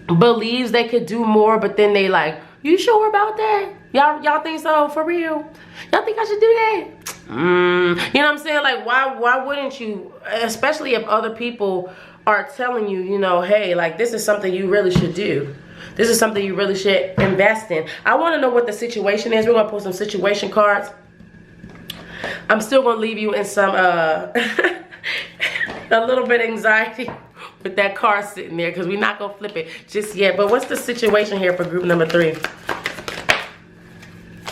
believes they could do more, but then they like, you sure about that? Y'all think so? For real? Y'all think I should do that? You know what I'm saying? Like, why wouldn't you? Especially if other people are telling you, you know, hey, like this is something you really should do. This is something you really should invest in. I want to know what the situation is. We're going to pull some situation cards. I'm still going to leave you in some, a little bit of anxiety with that card sitting there, because we're not going to flip it just yet. But what's the situation here for group number 3?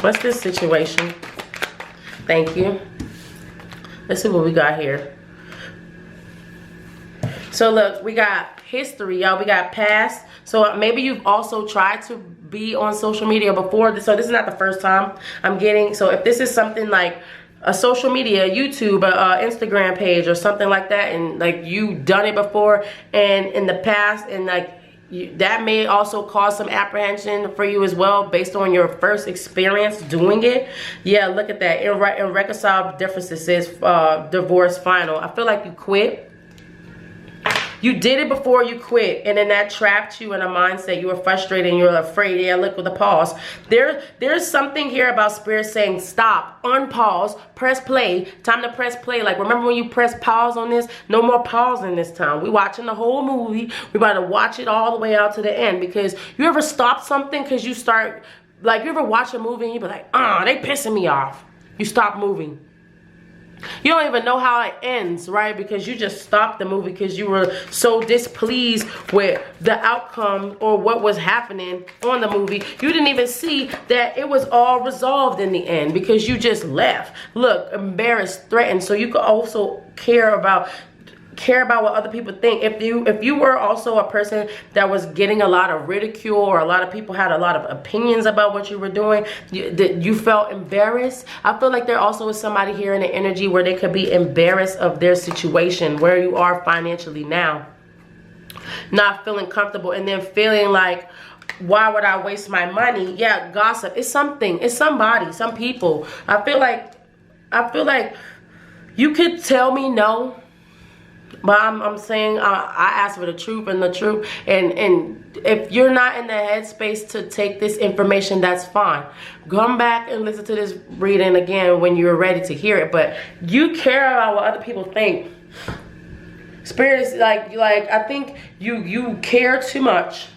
What's this situation? Thank you. Let's see what we got here. So look, we got history, y'all. We got past. So maybe you've also tried to be on social media before. So this is not the first time I'm getting. So if this is something like a social media, YouTube, Instagram page or something like that, and like you've done it before and in the past, and like that may also cause some apprehension for you as well based on your first experience doing it. Yeah, look at that. In reconciled differences, it says divorce final. I feel like you quit. You did it before you quit, and then that trapped you in a mindset. You were frustrated and you were afraid. Yeah, look with the pause. There's something here about Spirit saying stop, unpause, press play. Time to press play. Like, remember when you press pause on this? No more pausing this time. We watching the whole movie. We about to watch it all the way out to the end, because you ever stop something because you start, like, you ever watch a movie and you be like, they pissing me off. You stop moving. You don't even know how it ends, right? Because you just stopped the movie because you were so displeased with the outcome or what was happening on the movie. You didn't even see that it was all resolved in the end because you just left. Look, embarrassed, threatened. So you could also care about what other people think. If you were also a person that was getting a lot of ridicule, or a lot of people had a lot of opinions about what you were doing, that you felt embarrassed, I feel like there also is somebody here in the energy where they could be embarrassed of their situation, where you are financially now, not feeling comfortable, and then feeling like, why would I waste my money? Yeah, gossip. It's something. It's somebody. Some people. I feel like you could tell me no. But I'm saying I ask for the truth and the truth. And if you're not in the headspace to take this information, that's fine. Come back and listen to this reading again when you're ready to hear it. But you care about what other people think. Spirit is like I think you care too much.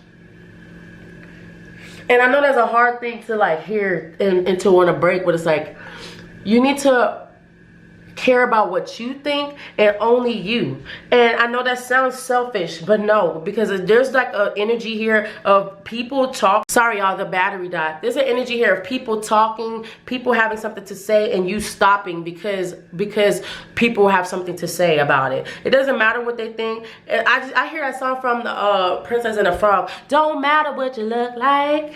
And I know that's a hard thing to like hear and to want to break, but it's like you need to care about what you think and only you. And I know that sounds selfish, but no, because there's like an energy here of people talk. Sorry y'all, the battery died. There's an energy here of people talking, people having something to say, and you stopping because people have something to say about it. It doesn't matter what they think. And I hear that song from the Princess and the Frog. Don't matter what you look like,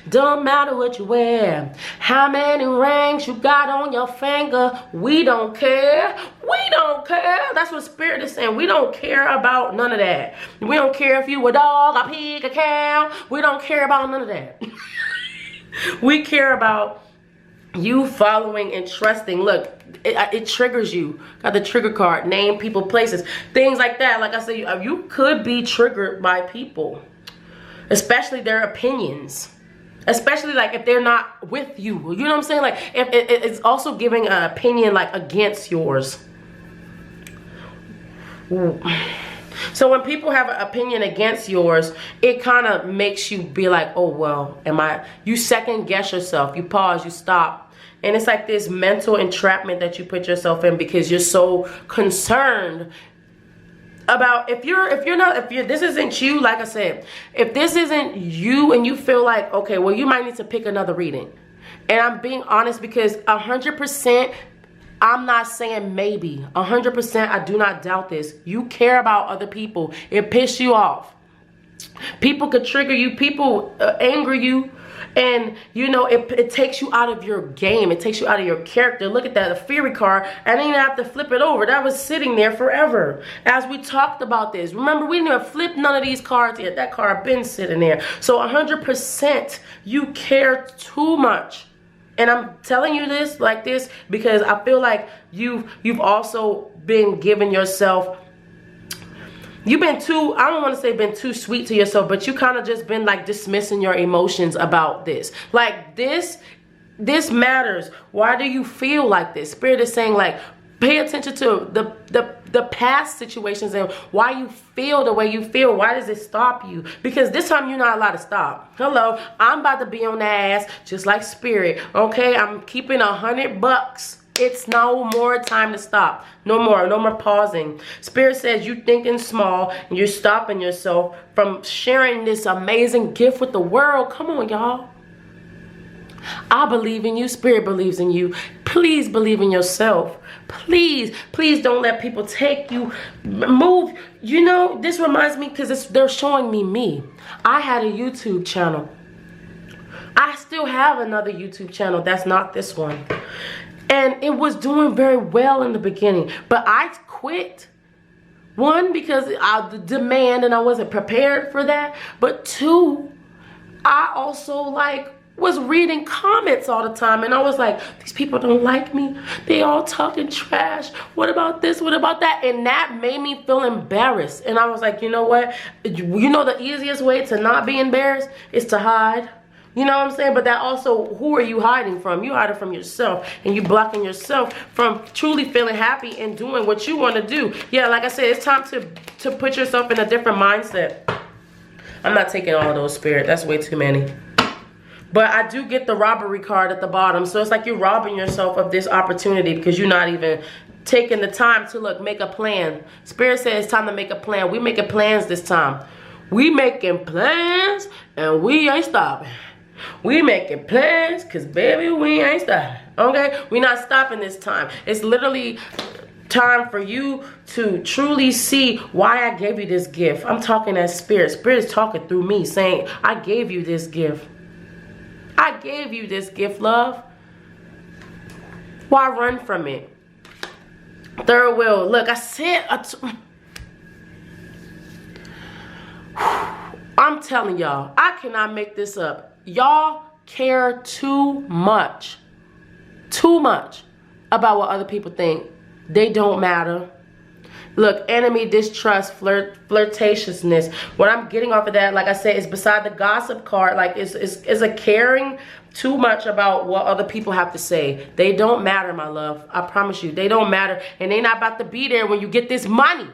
don't matter what you wear, how many rings you got on your finger, we don't care. We don't care. That's what Spirit is saying. We don't care about none of that. We don't care if you a dog, a pig, a cow. We don't care about none of that. We care about you following and trusting. Look, it triggers you. Got the trigger card. Name, people, places, things like that. Like I said, you could be triggered by people, especially their opinions. Especially like if they're not with you. You know what I'm saying? Like if it's also giving an opinion like against yours. Ooh. So when people have an opinion against yours, it kind of makes you be like, oh, well, you second guess yourself. You pause, you stop. And it's like this mental entrapment that you put yourself in because you're so concerned about if this isn't you. Like I said, if this isn't you and you feel like, okay, well, you might need to pick another reading. And I'm being honest because 100%, I'm not saying maybe, 100%, I do not doubt this. You care about other people. It pisses you off. People could trigger you. People anger you. And, you know, it takes you out of your game. It takes you out of your character. Look at that, the Fury card. I didn't even have to flip it over. That was sitting there forever. As we talked about this. Remember, we didn't even flip none of these cards yet. That card been sitting there. So 100%, you care too much. And I'm telling you this like this because I feel like you've also been giving yourself, you've been too, I don't want to say been too sweet to yourself, but you kind of just been like dismissing your emotions about this. Like this matters. Why do you feel like this? Spirit is saying like, pay attention to the past situations and why you feel the way you feel. Why does it stop you? Because this time you're not allowed to stop. Hello, I'm about to be on the ass just like Spirit. Okay, I'm keeping $100. It's no more time to stop. No more pausing. Spirit says you thinking small and you're stopping yourself from sharing this amazing gift with the world. Come on, y'all. I believe in you. Spirit believes in you. Please believe in yourself. Please don't let people take you. Move. You know, this reminds me because they're showing me. I had a YouTube channel. I still have another YouTube channel. That's not this one. And it was doing very well in the beginning. But I quit. One, because of the demand and I wasn't prepared for that. But two, I also was reading comments all the time. And I was like, these people don't like me. They all talking trash. What about this? What about that? And that made me feel embarrassed. And I was like, you know what? You know the easiest way to not be embarrassed is to hide. You know what I'm saying? But that also, who are you hiding from? You hiding from yourself. And you blocking yourself from truly feeling happy and doing what you want to do. Yeah, like I said, it's time to put yourself in a different mindset. I'm not taking all of those, Spirit. That's way too many. But I do get the robbery card at the bottom. So it's like you're robbing yourself of this opportunity because you're not even taking the time to look, make a plan. Spirit says it's time to make a plan. We making plans this time. We making plans and we ain't stopping. We making plans because baby, we ain't stopping. Okay? We not stopping this time. It's literally time for you to truly see why I gave you this gift. I'm talking as spirit. Spirit is talking through me saying, I gave you this gift. I gave you this gift, love. Why run from it? Third wheel. Look, I said, I'm telling y'all, I cannot make this up. Y'all care too much about what other people think. They don't matter. Look, enemy, distrust, flirtatiousness. What I'm getting off of that, like I said, is beside the gossip card. Like, it's a caring too much about what other people have to say. They don't matter, my love. I promise you, they don't matter. And they not about to be there when you get this money.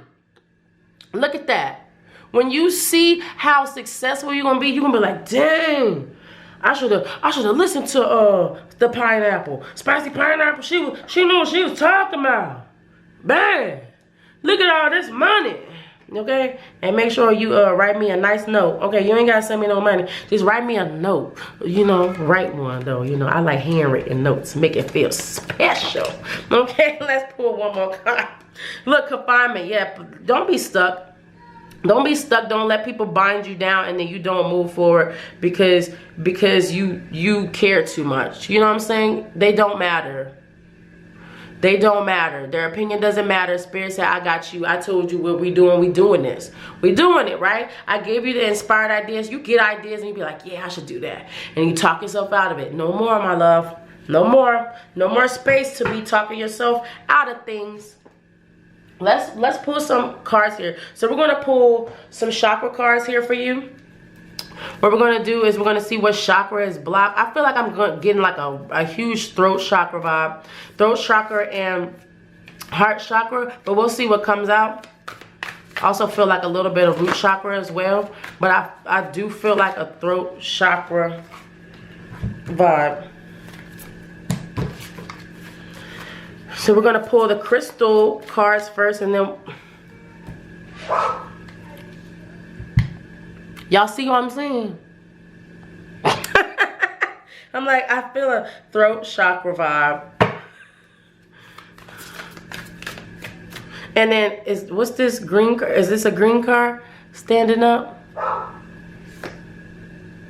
Look at that. When you see how successful you're gonna be like, dang. I should have listened to the pineapple. Spicy pineapple. She knew what she was talking about. Bang. Look at all this money. Okay? And make sure you write me a nice note. Okay, you ain't gotta send me no money. Just write me a note. You know, write one though. You know, I like handwritten notes. Make it feel special. Okay, let's pull one more card. Look, confinement. Yeah, don't be stuck. Don't be stuck. Don't let people bind you down and then you don't move forward because you care too much. You know what I'm saying? They don't matter. They don't matter. Their opinion doesn't matter. Spirit said, I got you. I told you what we doing. We doing this. We doing it, right? I gave you the inspired ideas. You get ideas and you be like, yeah, I should do that. And you talk yourself out of it. No more, my love. No more. No more space to be talking yourself out of things. Let's pull some cards here. So we're going to pull some chakra cards here for you. What we're going to do is we're going to see what chakra is blocked. I feel like I'm getting like a huge throat chakra vibe. Throat chakra and heart chakra. But we'll see what comes out. I also feel like a little bit of root chakra as well. But I do feel like a throat chakra vibe. So we're going to pull the crystal cards first and then... Y'all see what I'm saying? I'm like, I feel a throat chakra vibe. And then, what's this green card? Is this a green card standing up?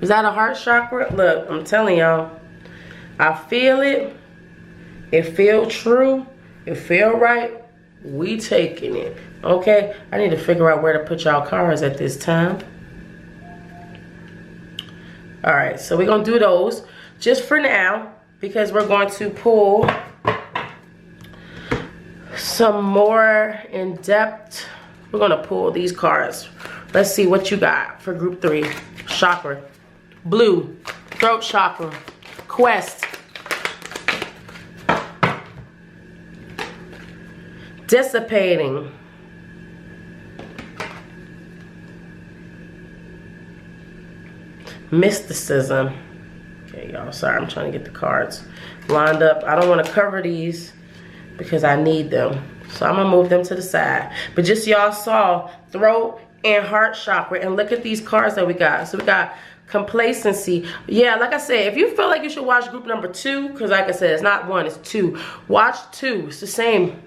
Is that a heart chakra? Look, I'm telling y'all. I feel it. It feel true. It feel right. We taking it. Okay? I need to figure out where to put y'all cards at this time. Alright, so we're going to do those just for now because we're going to pull some more in depth. We're going to pull these cards. Let's see what you got for group 3. Chakra. Blue. Throat chakra. Quest. Dissipating. Mysticism. Okay, y'all, sorry, I'm trying to get the cards lined up. I don't want to cover these because I need them. So I'm going to move them to the side. But just y'all saw throat and heart chakra. And look at these cards that we got. So we got complacency. Yeah, like I said, if you feel like you should watch group number 2, because like I said, it's not 1, it's 2. Watch 2. It's the same.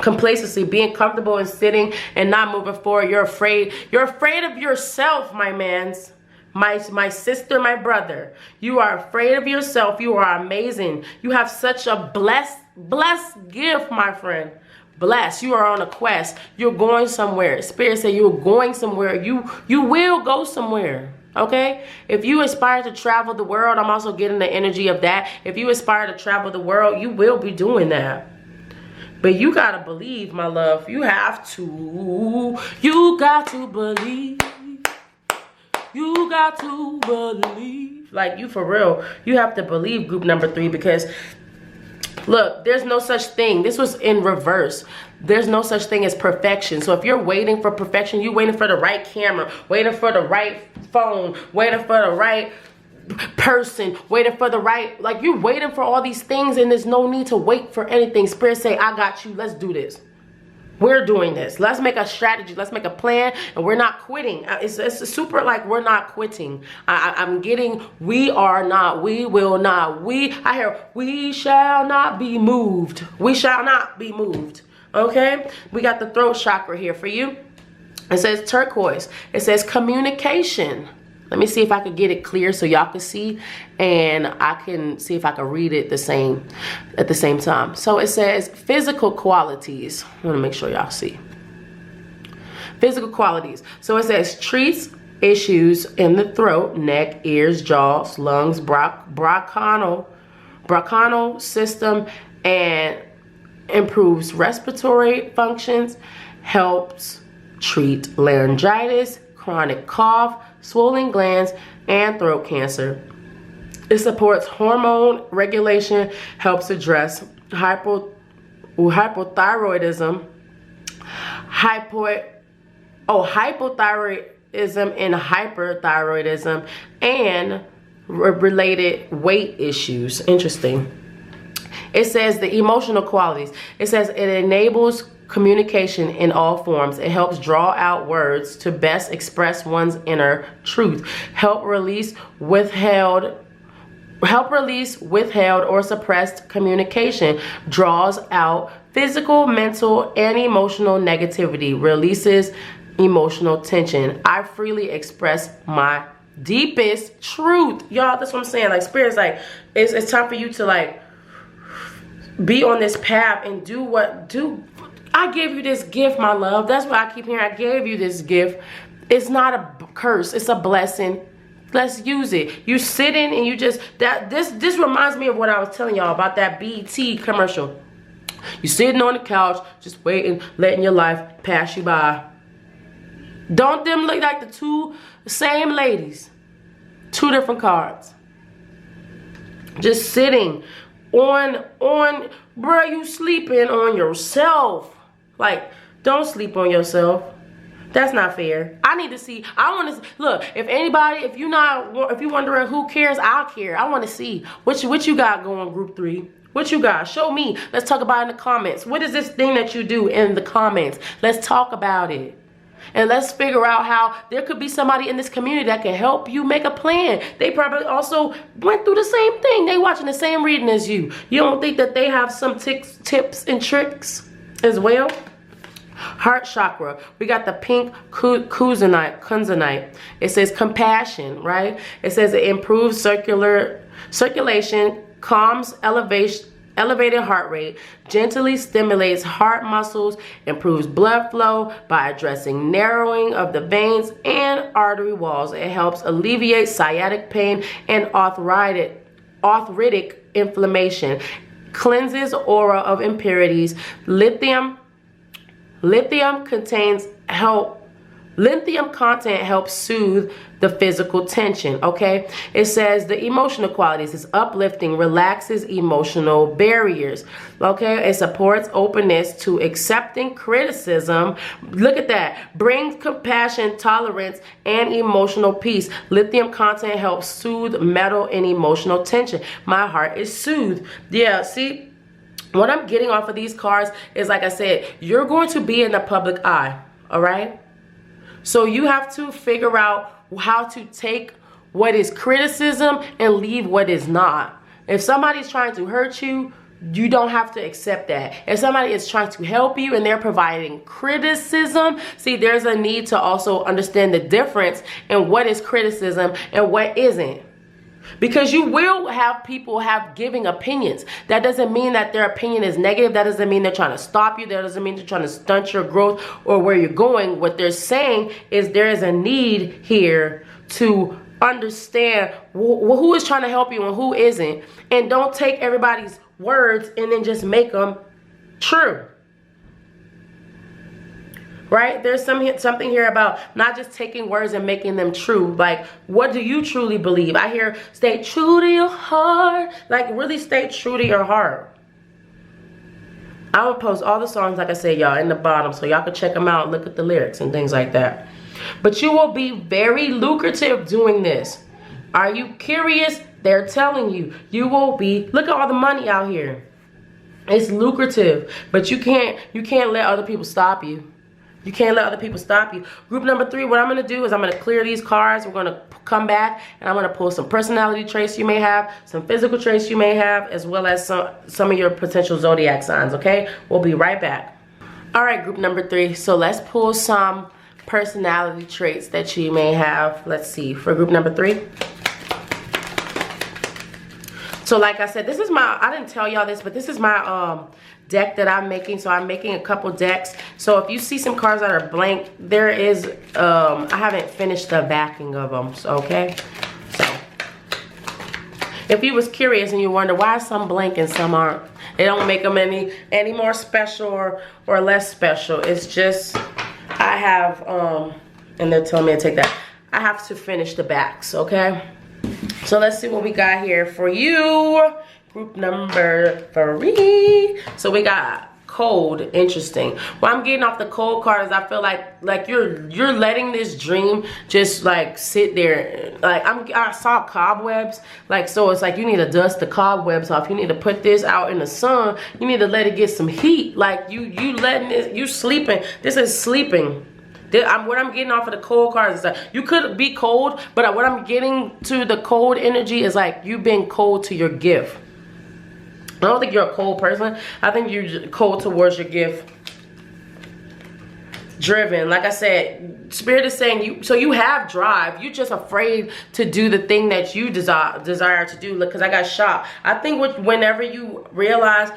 Complacency, being comfortable and sitting and not moving forward. You're afraid. You're afraid of yourself, my mans. My sister, my brother. You are afraid of yourself. You are amazing. You have such a blessed gift, my friend. Blessed. You are on a quest. You're going somewhere. Spirit said you're going somewhere. You will go somewhere. Okay? If you aspire to travel the world, I'm also getting the energy of that. If you aspire to travel the world, you will be doing that. But you gotta believe, my love. You have to. You got to believe. You got to believe. Like, you for real. You have to believe group number 3 because, look, there's no such thing. This was in reverse. There's no such thing as perfection. So if you're waiting for perfection, you're waiting for the right camera, waiting for the right phone, waiting for the right person, waiting for the right, like you waiting for all these things and there's no need to wait for anything. Spirit say, I got you. Let's do this. We're doing this. Let's make a strategy. Let's make a plan, and we're not quitting. It's super like we're not quitting. I'm getting, we are not, we will not, I hear, we shall not be moved. We shall not be moved. Okay? We got the throat chakra here for you. It says turquoise. It says communication. Let me see if I could get it clear so y'all can see, and I can see if I can read it at the same time. So it says physical qualities. I want to make sure y'all see. Physical qualities. So it says treats issues in the throat, neck, ears, jaws, lungs, bronchial system, and improves respiratory functions, helps treat laryngitis, chronic cough, swollen glands, and throat cancer. It supports hormone regulation, helps address hypothyroidism, hypothyroidism and hyperthyroidism, and related weight issues. Interesting. It says the emotional qualities. It says it enables communication in all forms. It helps draw out words to best express one's inner truth. Help release withheld or suppressed communication. Draws out physical, mental, and emotional negativity. Releases emotional tension. I freely express my deepest truth. Y'all, that's what I'm saying. Like, Spirit's like, it's time for you to like be on this path and do. I gave you this gift, my love. That's what I keep hearing. I gave you this gift. It's not a curse. It's a blessing. Let's use it. You sitting and you just, this reminds me of what I was telling y'all about that BT commercial. You sitting on the couch, just waiting, letting your life pass you by. Don't them look like the two same ladies? Two different cards. Just sitting on, bruh, you sleeping on yourself. Like, don't sleep on yourself. That's not fair. I need to see. I want to look. If you wondering who cares, I'll care. I want to see what you got going, group 3. What you got? Show me. Let's talk about it in the comments. What is this thing that you do in the comments? Let's talk about it. And let's figure out how there could be somebody in this community that can help you make a plan. They probably also went through the same thing. They watching the same reading as you. You don't think that they have some tips and tricks as well? Heart chakra. We got the pink kunzanite. It says compassion, right? It says it improves circulation, calms elevated heart rate, gently stimulates heart muscles, improves blood flow by addressing narrowing of the veins and artery walls. It helps alleviate sciatic pain and arthritic inflammation, cleanses aura of impurities. Lithium content helps soothe the physical tension, okay? It says the emotional qualities is uplifting, relaxes emotional barriers, okay? It supports openness to accepting criticism. Look at that. Brings compassion, tolerance, and emotional peace. Lithium content helps soothe mental and emotional tension. My heart is soothed. Yeah, see? What I'm getting off of these cards is, like I said, you're going to be in the public eye, all right? So you have to figure out how to take what is criticism and leave what is not. If somebody's trying to hurt you, you don't have to accept that. If somebody is trying to help you and they're providing criticism, see, there's a need to also understand the difference in what is criticism and what isn't. Because you will have people giving opinions. That doesn't mean that their opinion is negative. That doesn't mean they're trying to stop you. That doesn't mean they're trying to stunt your growth or where you're going. What they're saying is there is a need here to understand who is trying to help you and who isn't. And don't take everybody's words and then just make them true. Right? There's something here about not just taking words and making them true. Like, what do you truly believe? I hear stay true to your heart. Like, really stay true to your heart. I will post all the songs, like I said, y'all, in the bottom so y'all can check them out and look at the lyrics and things like that. But you will be very lucrative doing this. Are you curious? They're telling you, you will be, look at all the money out here. It's lucrative, but you can't let other people stop you. You can't let other people stop you. Group number 3, what I'm going to do is I'm going to clear these cards. We're going to come back and I'm going to pull some personality traits you may have, some physical traits you may have, as well as some of your potential zodiac signs, okay? We'll be right back. All right, group number 3. So let's pull some personality traits that you may have. Let's see, for group number 3. So like I said, this is my, I didn't tell y'all this, but this is my deck that I'm making. So I'm making a couple decks. So if you see some cards that are blank, there is, I haven't finished the backing of them, so, okay? So if you was curious and you wonder why some blank and some aren't, they don't make them any more special or less special. It's just, I have, and they're telling me to take that. I have to finish the backs, okay? So let's see what we got here for you. Group number 3. So we got cold. Interesting. Well, I'm getting off the cold card is I feel like you're letting this dream just like sit there. Like I saw cobwebs. Like, so it's like you need to dust the cobwebs off. You need to put this out in the sun. You need to let it get some heat. Like you letting this, you sleeping. This is sleeping. What I'm getting off of the cold cards is that you could be cold, but what I'm getting to the cold energy is like you've been cold to your gift. I don't think you're a cold person. I think you're cold towards your gift. Driven. Like I said, Spirit is saying you, so you have drive. You're just afraid to do the thing that you desire to do. Look, because I got shot. I think whenever you realize,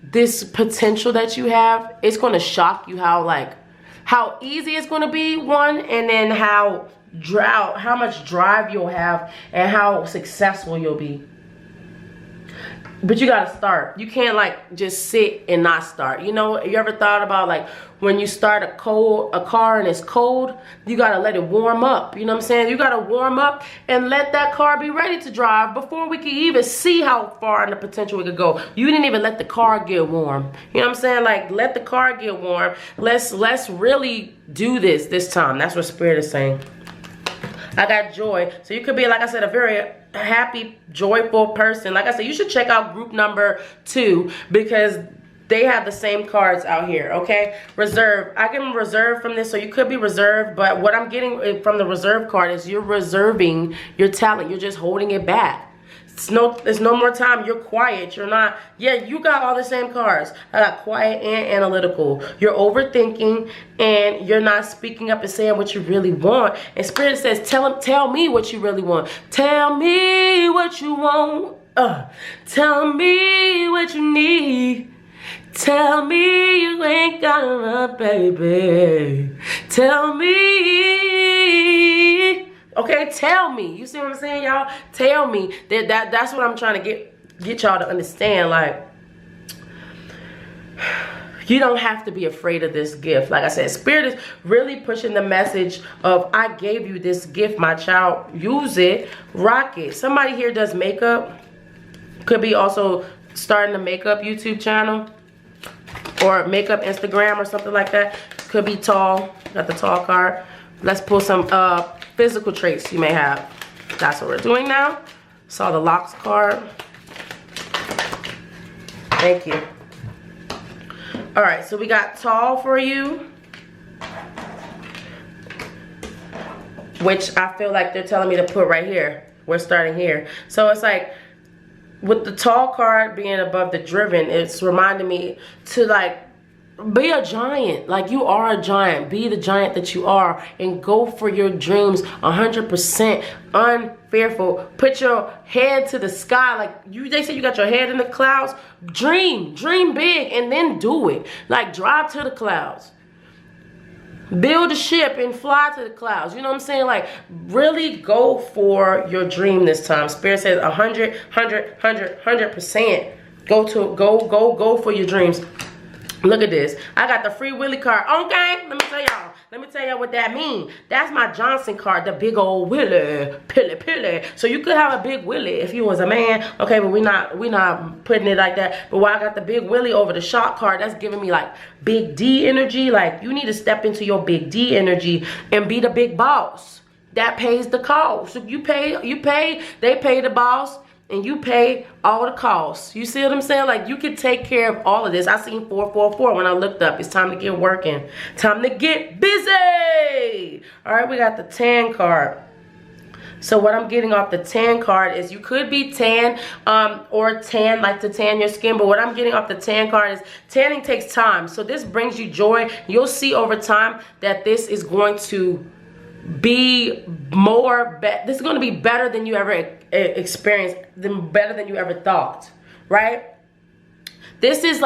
this potential that you have, it's going to shock you how easy it's going to be, one, and then how much drive you'll have and how successful you'll be. But you gotta start. You can't like just sit and not start. You know, you ever thought about like when you start a car and it's cold, you gotta let it warm up. You know what I'm saying? You gotta warm up and let that car be ready to drive before we can even see how far in the potential we could go. You didn't even let the car get warm. You know what I'm saying? Like, let the car get warm. Let's really do this time. That's what Spirit is saying. I got joy. So you could be, like I said, a very happy, joyful person. Like I said, you should check out group number 2 because they have the same cards out here, okay? Reserve. I can reserve from this, so you could be reserved, but what I'm getting from the reserve card is you're reserving your talent. You're just holding it back. There's no more time. You're quiet. You're not. Yeah, you got all the same cards. I got quiet and analytical. You're overthinking and you're not speaking up and saying what you really want. And Spirit says, tell me what you really want. Tell me what you want. Tell me what you need. Tell me you ain't got enough, baby. Tell me. Okay, tell me. You see what I'm saying, y'all? Tell me. That's what I'm trying to get y'all to understand. Like, you don't have to be afraid of this gift. Like I said, Spirit is really pushing the message of, I gave you this gift, my child. Use it. Rock it. Somebody here does makeup. Could be also starting a makeup YouTube channel or makeup Instagram or something like that. Could be tall. Got the tall card. Let's pull some physical traits you may have. That's what we're doing now. Saw the locks card. Thank you. All right, so we got tall for you, which I feel like they're telling me to put right here. We're starting here. So it's like, with the tall card being above the driven, it's reminding me to like, be a giant. Like, you are a giant. Be the giant that you are and go for your dreams 100% unfearful. Put your head to the sky. Like, they say you got your head in the clouds. Dream big and then do it. Like, drive to the clouds. Build a ship and fly to the clouds. You know what I'm saying? Like, really go for your dream this time. Spirit says 100%. Go for your dreams. Look at this. I got the Free Willy card. Okay, let me tell y'all. Let me tell y'all what that means. That's my Johnson card, the big old Willy. Pilly. So you could have a big Willy if you was a man. Okay, but we not putting it like that. But while I got the big Willy over the shot card, that's giving me like big D energy. Like, you need to step into your big D energy and be the big boss. that pays the cost. So they pay the boss, and you pay all the costs. You see what I'm saying? Like, you can take care of all of this. I seen 444 when I looked up. It's time to get working. Time to get busy. All right, we got the tan card. So what I'm getting off the tan card is you could be tan or tan, like to tan your skin. But what I'm getting off the tan card is tanning takes time. So this brings you joy. You'll see over time that this is going to be this is going to be better than you ever experienced, better than you ever thought, right? This is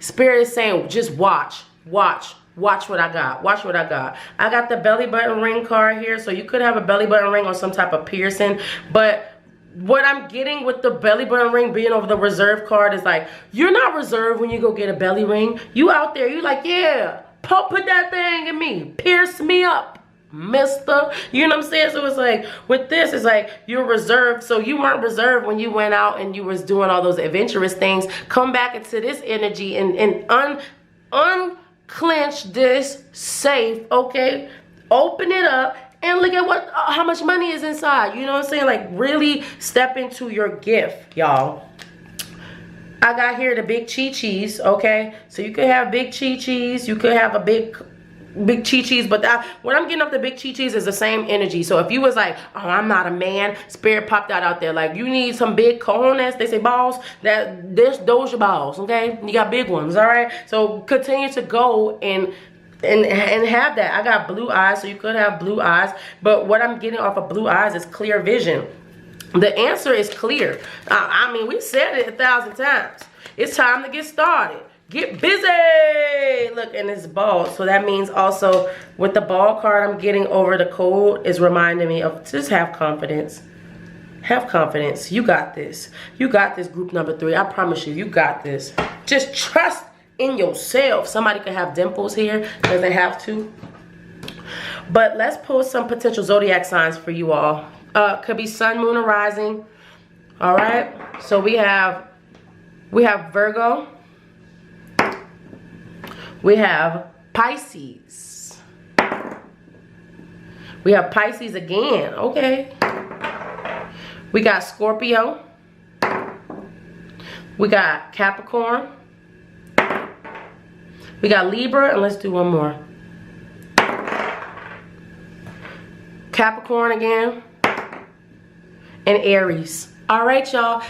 Spirit is saying, just watch what I got. Watch what I got. I got the belly button ring card here. So you could have a belly button ring or some type of piercing. But what I'm getting with the belly button ring being over the reserve card is like, you're not reserved when you go get a belly ring. You out there, you like, yeah, put that thing in me. Pierce me up, mister. You know what I'm saying? So it's like, with this, it's like you're reserved. So you weren't reserved when you went out and you was doing all those adventurous things. Come back into this energy and unclench this safe, okay? Open it up and look at how much money is inside. You know what I'm saying? Like, really step into your gift, y'all. I got here the big chi-chis, okay? So you could have big chi-chis. You could have a big chi-chis, but what I'm getting off the big chi-chis is the same energy. So if you was like, oh, I'm not a man, Spirit popped that out there. Like, you need some big cojones, they say balls, those your balls, okay? You got big ones, all right? So continue to go and have that. I got blue eyes, so you could have blue eyes, but what I'm getting off of blue eyes is clear vision. The answer is clear. I mean, we said it 1,000 times. It's time to get started. Get busy. Look, and it's ball. So that means also with the ball card I'm getting over the code is reminding me of just have confidence. Have confidence. You got this. You got this, group number 3. I promise you, you got this. Just trust in yourself. Somebody could have dimples here. Doesn't have to. But let's pull some potential zodiac signs for you all. Could be sun, moon, or rising. All right. So we have Virgo. We have Pisces. We have Pisces again. Okay. We got Scorpio. We got Capricorn. We got Libra. And let's do one more. Capricorn again. And Aries. All right, y'all.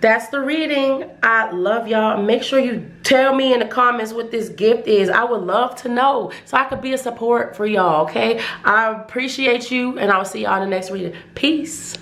That's the reading. I love y'all. Make sure you tell me in the comments what this gift is. I would love to know so I could be a support for y'all, okay? I appreciate you, and I'll see y'all in the next reading. Peace.